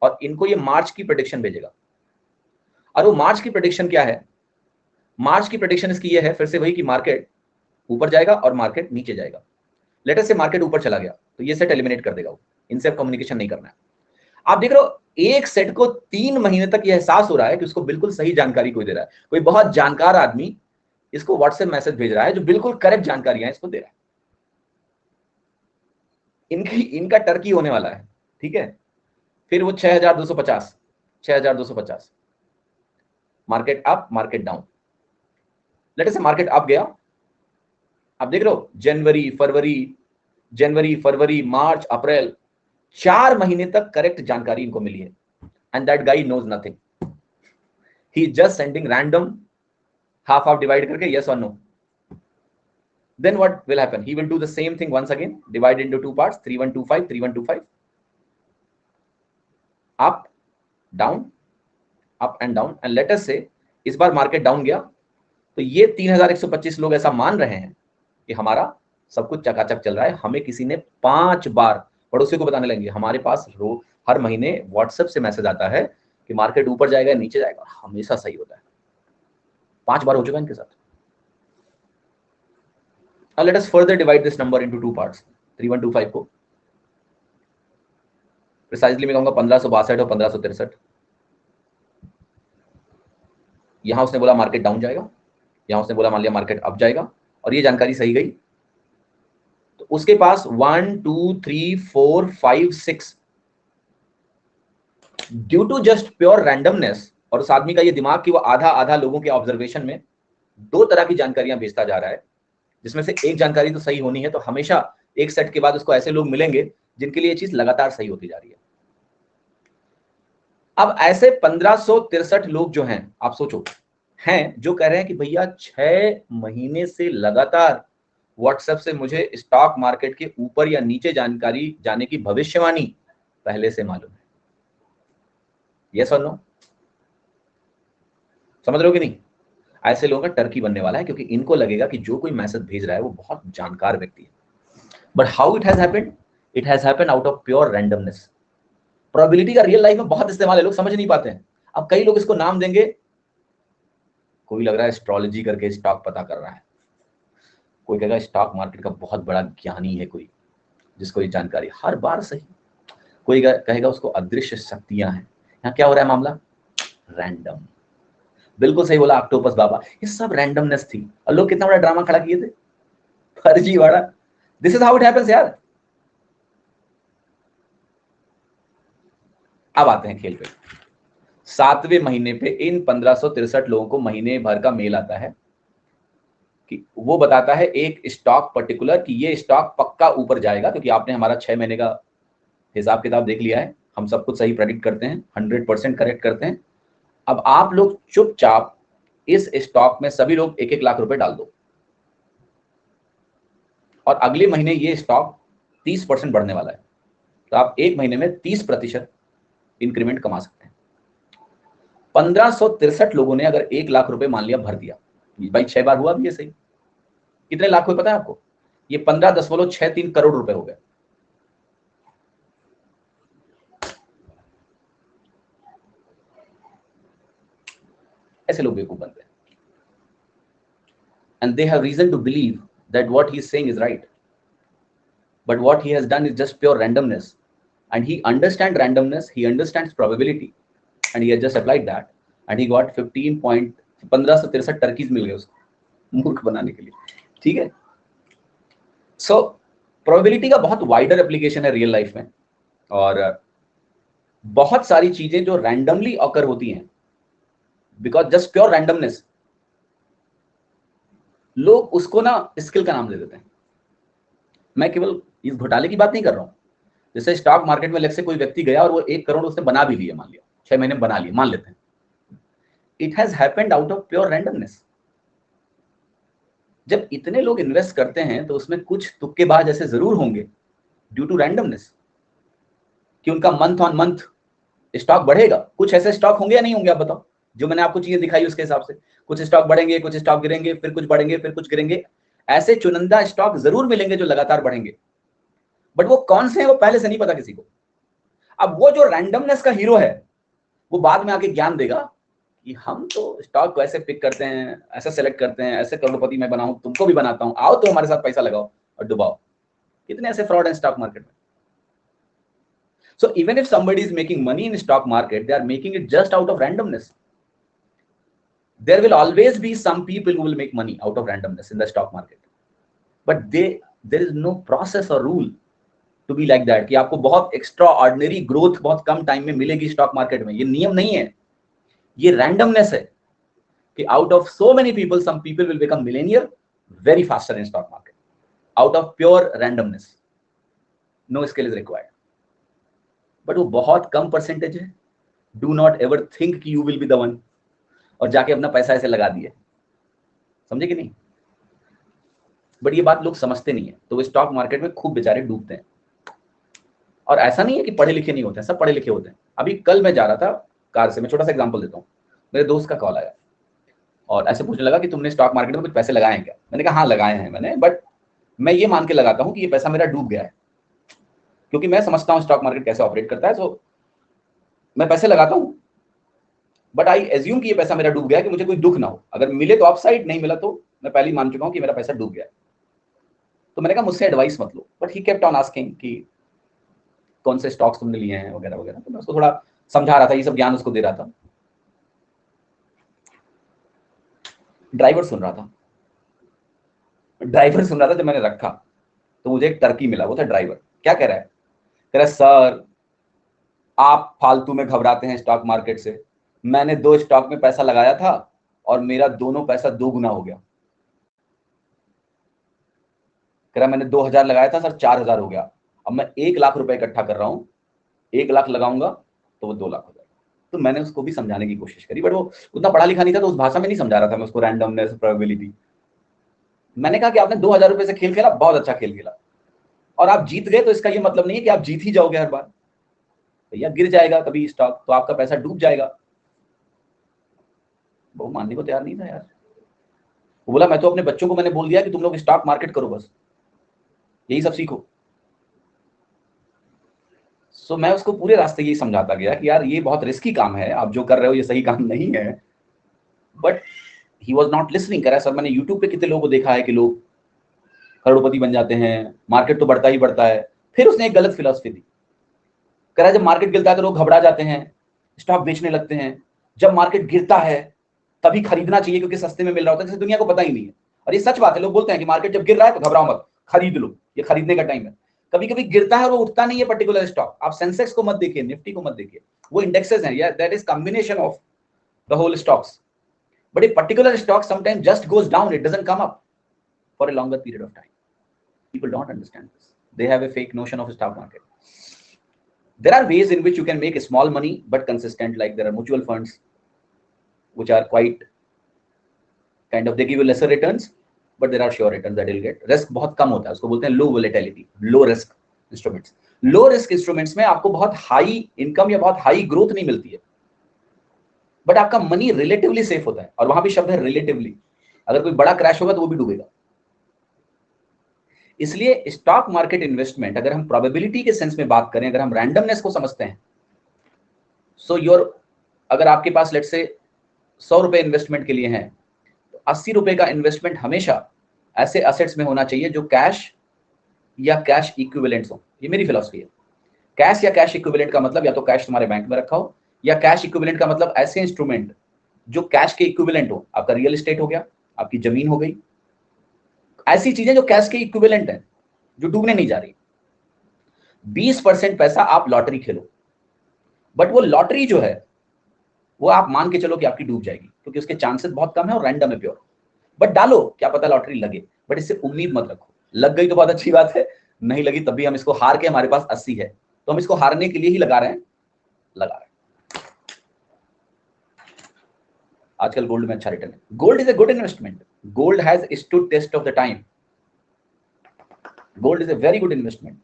और इनको ये मार्च की प्रेडिक्शन भेजेगा। और वो मार्च की प्रेडिक्शन क्या है? मार्च की प्रेडिक्शन इसकी ये है, फिर से वही, कि मार्केट ऊपर जाएगा और मार्केट नीचे जाएगा। लेटर से मार्केट ऊपर चला गया तो ये सेट एलिमिनेट कर देगा, वो इनसे कम्युनिकेशन नहीं करना है। आप देख रहे हो एक सेट को 3 महीने तक ये एहसास हो रहा है कि उसको बिल्कुल सही जानकारी कोई दे रहा है, कोई बहुत जानकार आदमी इसको व्हाट्सएप मैसेज भेज रहा है जो बिल्कुल करेक्ट जानकारियां इसको दे रहा है। इनका टर्की होने वाला है, ठीक है। फिर वो 6,250, 6,250, market up market down. Let us से मार्केट अप गया, आप देख रहे हो जनवरी फरवरी मार्च अप्रैल, 4 महीने तक करेक्ट जानकारी इनको मिली है, and that guy knows nothing, he just sending random half divide करके yes or no. Then what will happen? He will do the same thing once again, divide into 2 parts, 3125, 3125, up down, up and down, and let us say इस बार market down गया तो ये 3,125 लोग ऐसा मान रहे हैं कि हमारा सब कुछ चकाचक चल रहा है। हमें किसी ने 5 बार पड़ोसी को बताने लगेंगे, हमारे पास हर महीने व्हाट्सएप से मैसेज आता है कि मार्केट ऊपर जाएगा नीचे जाएगा, हमेशा सही होता है। 5 बार हो चुका है इनके साथ। Now let us further divide this number into 2 parts, 3125 को प्रिसाइजली मैं कहूंगा 1562 और 1563। यहां उसने बोला मार्केट डाउन जाएगा, यहां उसने बोला मान लिया मार्केट अप जाएगा, और ये जानकारी सही गई तो उसके पास 1 2 3 4 5 6 due to just pure randomness, और उस आदमी का ये दिमाग कि वो आधा आधा लोगों के ऑब्जर्वेशन में 2 तरह की जानकारियां भेजता जा रहा है, जिसमें से एक जानकारी तो सही होनी है, तो हमेशा एक सेट के बाद उसको ऐसे लोग मिलेंगे जिनके लिए ये चीज लगातार सही होती जा रही है। अब ऐसे 1563 लोग जो हैं, आप सोचो, हैं जो कह रहे हैं कि भैया 6 महीने से लगातार व्हाट्सएप से मुझे स्टॉक मार्केट के ऊपर या नीचे जानकारी जाने की भविष्यवाणी पहले से मालूम है। यस और नो? समझ रहे हो कि नहीं? ऐसे लोगों का टर्की बनने वाला है, क्योंकि इनको लगेगा कि जो कोई मैसेज भेज रहा है वो बहुत जानकार व्यक्ति है। But how it has happened? It has happened out of pure randomness. Probability का रियल लाइफ में बहुत इस्तेमाल है, लोग समझ नहीं पाते हैं। अब कई लोग इसको नाम देंगे, कोई लग रहा है एस्ट्रोलॉजी करके स्टॉक पता कर रहा है, कोई कहेगा स्टॉक मार्केट का बहुत बड़ा ज्ञानी है कोई, जिसको ये जानकारी हर बार सही, कोई कहेगा उसको अदृश्य शक्तियां हैं। यहाँ क्या हो रहा है मामला? रैंडम। बिल्कुल सही बोला ऑक्टोपस बाबा, ये सब रैंडमनेस थी और लोग कितना बड़ा ड्रामा खड़ा किए थे, फर्जीवाड़ा। This is how it happens यार। अब आते हैं खेल पे। 7वें महीने पे इन 1563 लोगों को महीने भर का मेल आता है कि वो बताता है एक स्टॉक पर्टिकुलर कि ये स्टॉक पक्का ऊपर जाएगा, क्योंकि आपने हमारा 6 महीने का हिसाब किताब देख लिया है, हम सब कुछ सही प्रेडिक्ट करते हैं, 100% करेक्ट करते हैं। अब आप लोग चुपचाप इस स्टॉक में सभी लोग 1-1 लाख रुपए डाल दो और अगले महीने ये स्टॉक 30% बढ़ने वाला है, तो आप एक महीने में 30% इंक्रीमेंट कमा सकते हैं। 1563 लोगों ने अगर 1 लाख रुपए मान लिया भर दिया, भाई 6 बार हुआ भी ये सही, कितने लाख हुए पता है आपको? ये 15.63 करोड़ रुपए हो गए। ऐसे लोग बेवकूफ बनते हैं, and they have reason to believe that what he is saying is right, but what he has done is just pure randomness, and he understands randomness, he understands probability, and he has just applied that, and he got 15.1563 Turkey's मिल गए उसको मूर्ख बनाने के लिए। ठीक है, so probability का बहुत वाइडर एप्लीकेशन है रियल लाइफ में, और बहुत सारी चीजें जो रैंडमली ऑकर होती हैं बिकॉज जस्ट प्योर रैंडमनेस, लोग उसको ना स्किल का नाम दे देते हैं। मैं केवल इस घोटाले की बात नहीं कर रहा हूं, जैसे स्टॉक मार्केट में लेट्स से कोई व्यक्ति गया और वो 1 करोड़ उसने बना भी लिया, मान लिया 6 महीने बना लिए, मान लेते हैं, it has happened out of pure randomness. जब इतने लोग इन्वेस्ट करते हैं तो उसमें कुछ तुक्केबाज ऐसे जरूर होंगे ड्यू टू रैंडमनेस कि उनका मंथ ऑन मंथ स्टॉक बढ़ेगा। कुछ ऐसे स्टॉक होंगे या नहीं होंगे, आप बताओ, जो मैंने आपको चीजें दिखाई उसके हिसाब से। कुछ स्टॉक बढ़ेंगे, कुछ स्टॉक गिरेंगे, फिर कुछ बढ़ेंगे, फिर कुछ गिरेंगे। ऐसे चुनिंदा स्टॉक जरूर मिलेंगे जो लगातार बढ़ेंगे, बट वो कौन से हैं वो पहले से नहीं पता किसी को। अब वो जो रैंडमनेस का हीरो है वो बाद में आके ज्ञान देगा कि हम तो स्टॉक को ऐसे पिक करते हैं, ऐसे सेलेक्ट करते हैं, ऐसे करोड़पति मैं बनाऊं, तुमको भी बनाता हूं, आओ तो हमारे साथ पैसा लगाओ और डुबाओ। कितने ऐसे फ्रॉड हैं स्टॉक मार्केट में। So even if somebody is making money in stock market, they are making it just out of randomness. There will always be some people who will make money out of randomness in the stock market, but there is no process or rule to be like that कि आपको बहुत extra ordinary growth बहुत कम time में मिलेगी stock market में। ये नियम नहीं है, ये रैंडमनेस है कि out of so many people some people will become millionaire very faster in stock market out of pure randomness. No skill is required, but वो बहुत कम परसेंटेज है। डू नॉट एवर थिंक कि you will be the one और जाके अपना पैसा ऐसे लगा दिए, समझे कि नहीं? बट ये बात लोग समझते नहीं है, तो वो स्टॉक मार्केट में खूब बेचारे डूबते हैं। और ऐसा नहीं है कि पढ़े लिखे नहीं होते हैं, सब पढ़े लिखे होते हैं। अभी कल मैं जा रहा था कार से, मैं छोटा सा एग्जांपल देता हूँ, मेरे दोस्त का कॉल आया और ऐसे पूछने लगा कि तुमने स्टॉक मार्केट में कुछ पैसे लगाए हैं क्या? मैंने कहा हाँ लगाए हैं मैंने, बट मैं ये मान के लगाता हूँ कि ये पैसा मेरा डूब गया है, क्योंकि मैं समझता हूँ स्टॉक मार्केट कैसे ऑपरेट करता है। तो मैं पैसे लगाता हूँ, बट आई एज्यूम कि ये पैसा मेरा डूब गया है कि मुझे कोई दुख ना हो, अगर मिले तो अपसाइड, नहीं मिला तो मैं पहले ही मान चुका हूँ कि मेरा पैसा डूब गया है। तो मैंने कहा मुझसे एडवाइस मत लो, but he kept on asking कि कौन से स्टॉक्स तुमने लिए हैं वगैरह वगैरह। तो मैं उसको थोड़ा समझा रहा था, ये सब ज्ञान उसको दे रहा था। ड्राइवर सुन रहा था जब मैंने रखा तो मुझे एक टर्की मिला, वो था ड्राइवर। क्या कह रहा है? कह रहा है सर आप फालतू में घबराते हैं स्टॉक मार्केट से, मैंने 2 स्टॉक में पैसा लगाया था और मेरा दोनों पैसा 2 गुना हो गया। कह रहा मैंने 2000 लगाया था सर, 4000 हो गया, अब मैं 1 लाख रुपए इकट्ठा कर रहा हूँ, 1 लाख लगाऊंगा तो वो 2 लाख हो जाएगा। तो मैंने उसको भी समझाने की कोशिश करी, बट वो उतना पढ़ा लिखा नहीं था, तो उस भाषा में नहीं समझा रहा था मैं उसको, रैंडमनेस, प्रोबेबिलिटी। मैंने कहा कि आपने 2000 रुपए से खेल खेला, बहुत अच्छा खेल खेला, और आप जीत गए, तो इसका ये मतलब नहीं है कि आप जीत ही जाओगे हर बार। भैया गिर जाएगा कभी स्टॉक तो आपका पैसा डूब जाएगा। वो मानने को तैयार नहीं था यार। वो बोला मैं तो अपने बच्चों को मैंने बोल दिया कि तुम लोग स्टॉक मार्केट करो, बस यही सब सीखो। सो मैं उसको पूरे रास्ते यही समझाता गया कि यार ये बहुत रिस्की काम है, आप जो कर रहे हो ये सही काम नहीं है। But he was not listening. कह रहा सर मैंने यूट्यूब पे कितने लोगों को देखा है कि लोग करोड़पति बन जाते हैं, मार्केट तो बढ़ता ही बढ़ता है। फिर उसने एक गलत फिलॉसफी दी। कह रहा है जब मार्केट गिरता है तो लोग घबरा जाते हैं, स्टॉक बेचने लगते हैं, जब मार्केट गिरता है तभी खरीदना चाहिए क्योंकि सस्ते में मिल रहा होता है, जैसे दुनिया को पता ही नहीं है। और ये सच बात है, लोग बोलते हैं कि मार्केट जब गिर रहा है तो घबराओ मत, खरीद लो, ये खरीदने का टाइम है। कभी कभी गिरता है और वो उठता नहीं है पर्टिकुलर स्टॉक। आप सेंसेक्स को मत देखिए, निफ्टी को मत देखिए, वो इंडेक्सेस हैं, या that is combination of the whole stocks. But a particular stock sometime just goes down, it doesn't come up for a longer period of time. People don't understand this. They have a fake notion of stock market. There are ways in which you can make small money but consistent, like there are mutual funds which are quite kind of, they give you lesser returns but there are sure returns that you'll get. Risk बहुत कम होता है, उसको बोलते हैं low volatility, low risk instruments. Low risk instruments में आपको बहुत high income या बहुत high growth नहीं मिलती है, बट आपका मनी रिलेटिवली सेफ होता है। और वहां भी शब्द है रिलेटिवली, अगर कोई बड़ा क्रैश होगा तो वो भी डूबेगा। इसलिए स्टॉक मार्केट इन्वेस्टमेंट, अगर हम प्रोबेबिलिटी के सेंस में बात करें, अगर हम रैंडमनेस को समझते हैं, सो अगर आपके पास लेट से 100 रुपए इन्वेस्टमेंट के लिए हैं, तो 80 रुपए का इन्वेस्टमेंट हमेशा ऐसे असेट्स में होना चाहिए जो कैश या कैश इक्विवेलेंट्स हो। ये मेरी फिलॉसफी है। कैश या कैश इक्विवेलेंट का मतलब या तो कैश तुम्हारे बैंक में रखा हो, या कैश इक्विवेलेंट का मतलब ऐसे इंस्ट्रूमेंट जो कैश के इक्विवेलेंट हो। आपका रियल एस्टेट हो गया, आपकी जमीन हो गई, ऐसी चीजें जो कैश के इक्विवेलेंट है, जो डूबने नहीं जा रही। 20% पैसा आप लॉटरी खेलो, बट वो लॉटरी जो है वो आप मान के चलो कि आपकी डूब जाएगी, क्योंकि उसके चांसेस बहुत कम है और रैंडम है प्योर। बट डालो, क्या पता लॉटरी लगे, बट इससे उम्मीद मत रखो। लग गई तो बहुत अच्छी बात है, नहीं लगी तब भी हम इसको हार के, हमारे पास 80 है तो हम इसको हारने के लिए ही लगा रहे हैं। आजकल गोल्ड में अच्छा रिटर्न है। Gold is a good investment. Gold has stood test of the time. Gold is a very good investment.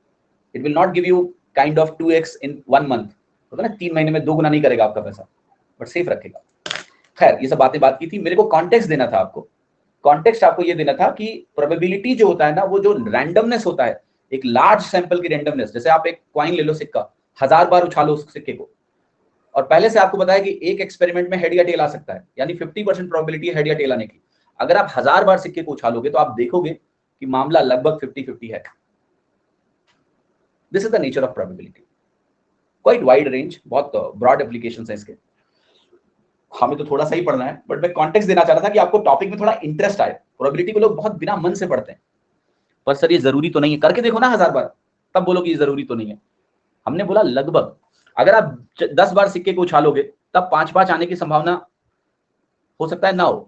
It will not give you kind of 2x in 1 month, होता है ना, 3 महीने में 2 गुना नहीं करेगा आपका पैसा, बट सेफ रखेगा। खैर, ये सब बात की थी, मेरे को कॉन्टेक्स्ट देना था आपको। कॉन्टेक्स्ट आपको ये देना था कि प्रोबेबिलिटी जो होता है ना, वो जो रैंडमनेस होता है, एक लार्ज सैंपल की रैंडमनेस। जैसे आप एक कॉइन ले लो, सिक्का, 1000 बार उछालो उस सिक्के को, और पहले से आपको पता है कि एक एक्सपेरिमेंट में हेड या टेल आ सकता है, यानी 50% प्रोबेबिलिटी है हेड या टेल आने की। अगर आप 1000 बार सिक्के को उछालोगे तो आप देखोगे कि मामला लगभग 50-50 है। This is the nature of probability. Quite wide range, बहुत ब्रॉड एप्लीकेशंस है इसके, हमें तो थोड़ा सा ही पढ़ना है, बट मैं कॉन्टेक्स्ट देना चाह रहा था कि आपको टॉपिक में थोड़ा इंटरेस्ट आए। प्रोबेबिलिटी को लोग बहुत बिना मन से पढ़ते हैं, पर सर ये जरूरी तो नहीं है, करके देखो ना 1000 बार, तब बोलो कि ये जरूरी तो नहीं है। हमने बोला लगभग। अगर आप 10 बार सिक्के को उछालोगे तब 5-5 आने की संभावना हो सकता है ना हो,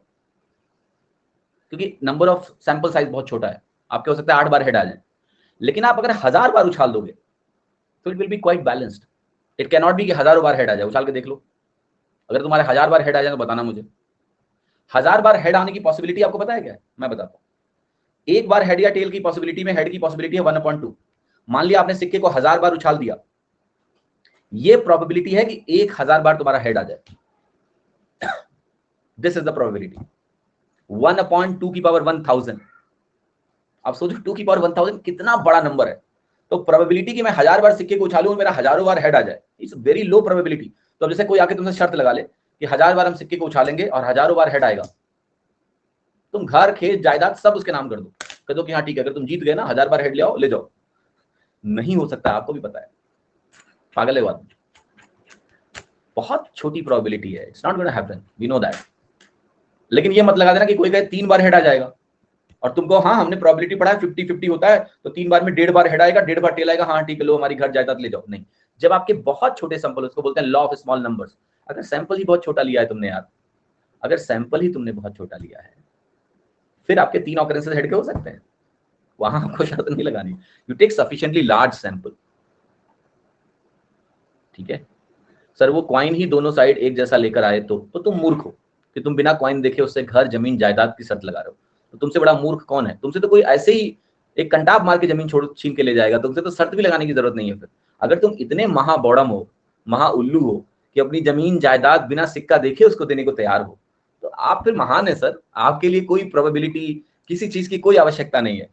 क्योंकि नंबर ऑफ सैंपल साइज बहुत छोटा है। आपके हो सकता है 8 बार हेड आ जाए, लेकिन आप अगर 1000 बार उछाल दोगे तो it will be quite balanced. It can not be कि हजारों बार हेड आ जाए। उछाल के देख लो, अगर तुम्हारे 1000 बार हेड आ जाए तो बताना मुझे। 1000 बार हेड आने की पॉसिबिलिटी आपको पता है क्या है? मैं बताता हूँ। एक बार हेड या टेल की पॉसिबिलिटी में हेड की पॉसिबिलिटी है 1/2। मान लिया आपने सिक्के को 1000 बार उछाल दिया, ये प्रोबेबिलिटी है कि 1000 बार तुम्हारा हेड आ जाए। दिस इज द प्रोबेबिलिटी 1/2 की पावर 1000। आप सोचो 2 की पावर 1000 कितना बड़ा नंबर है। तो प्रोबेबिलिटी कि मैं 1000 बार सिक्के को उछालूं और मेरा हजारों बार हेड आ जाए, इट्स वेरी लो प्रोबेबिलिटी। तो जैसे कोई आके तुमसे शर्त लगा ले कि 1000 बार हम सिक्के को उछालेंगे और हजारों बार हेड आएगा, तुम घर खेत जायदाद सब उसके नाम कर दो, कह दो कि हाँ ठीक है, अगर तुम जीत गए ना 1000 बार हेड ले आओ, ले जाओ। नहीं हो सकता, आपको भी पता है, पागल है बात। बहुत छोटी प्रोबेबिलिटी है, it's not gonna happen, we know that. लेकिन ये मत लगा देना कि कोई कहे 3 बार हेड आ जाएगा और तुमको हाँ हमने प्रोबेबिलिटी पढ़ा है 50-50 होता है, तो 3 बार में 1.5 बार हेड आएगा, 1.5 बार टेल आएगा, हाँ ठीक है लो हमारी घर जायदाद ले जाओ। नहीं, जब आपके बहुत छोटे सैंपल, उसको बोलते हैं लॉ ऑफ स्मॉल नंबर्स। अगर सैंपल ही बहुत छोटा लिया है तुमने यार, अगर सैंपल ही तुमने बहुत छोटा लिया है, फिर आपके 3 ऑकरेंसेस हेड के हो सकते हैं, वहां आपको शर्त नहीं लगानी। You take sufficiently large sample, ठीक है। सर वो क्वाइन ही दोनों साइड एक जैसा लेकर आए तो तुम मूर्ख हो कि तुम बिना क्वाइन देखे उससे घर जमीन जायदाद की शर्त लगा रहे हो। तो तुमसे बड़ा मूर्ख कौन है? तुमसे तो कोई ऐसे ही एक कंटाप मार के जमीन छोड़ छीन के ले जाएगा, तुमसे तो शर्त भी लगाने की जरूरत नहीं है। फिर अगर तुम इतने महाबौड़म हो, महाउल्लू हो कि अपनी जमीन जायदाद बिना सिक्का देखे उसको देने को तैयार हो, तो आप फिर महान है सर। आपके लिए कोई प्रोबेबिलिटी, किसी चीज की कोई आवश्यकता नहीं है।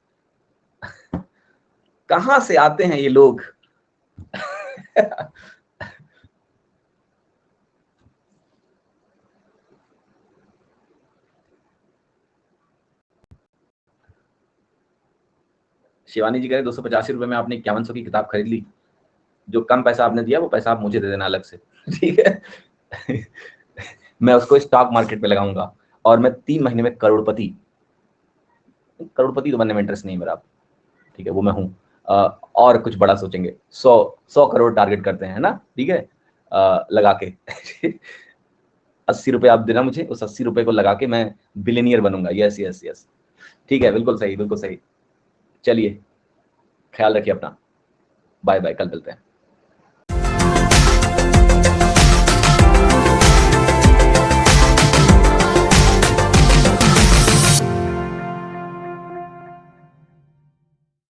कहां से आते हैं ये लोग? शिवानी जी कह रहे 285 रुपए में आपने 5100 की किताब खरीद ली। जो कम पैसा आपने दिया वो पैसा आप मुझे दे देना अलग से, ठीक है? मैं उसको स्टॉक मार्केट में लगाऊंगा और मैं 3 महीने में करोड़पति। करोड़पति तो बनने में इंटरेस्ट नहीं मेरा, ठीक है, वो मैं हूँ। और कुछ बड़ा सोचेंगे, 100 करोड़ टारगेट करते हैं, है ना? ठीक है, लगा के 80 रुपए आप देना मुझे, उस 80 रुपए को लगा के मैं बिलियनियर बनूंगा। यस यस यस, ठीक है, बिल्कुल सही, बिल्कुल सही। चलिए, ख्याल रखिए अपना। बाय बाय, कल मिलते हैं।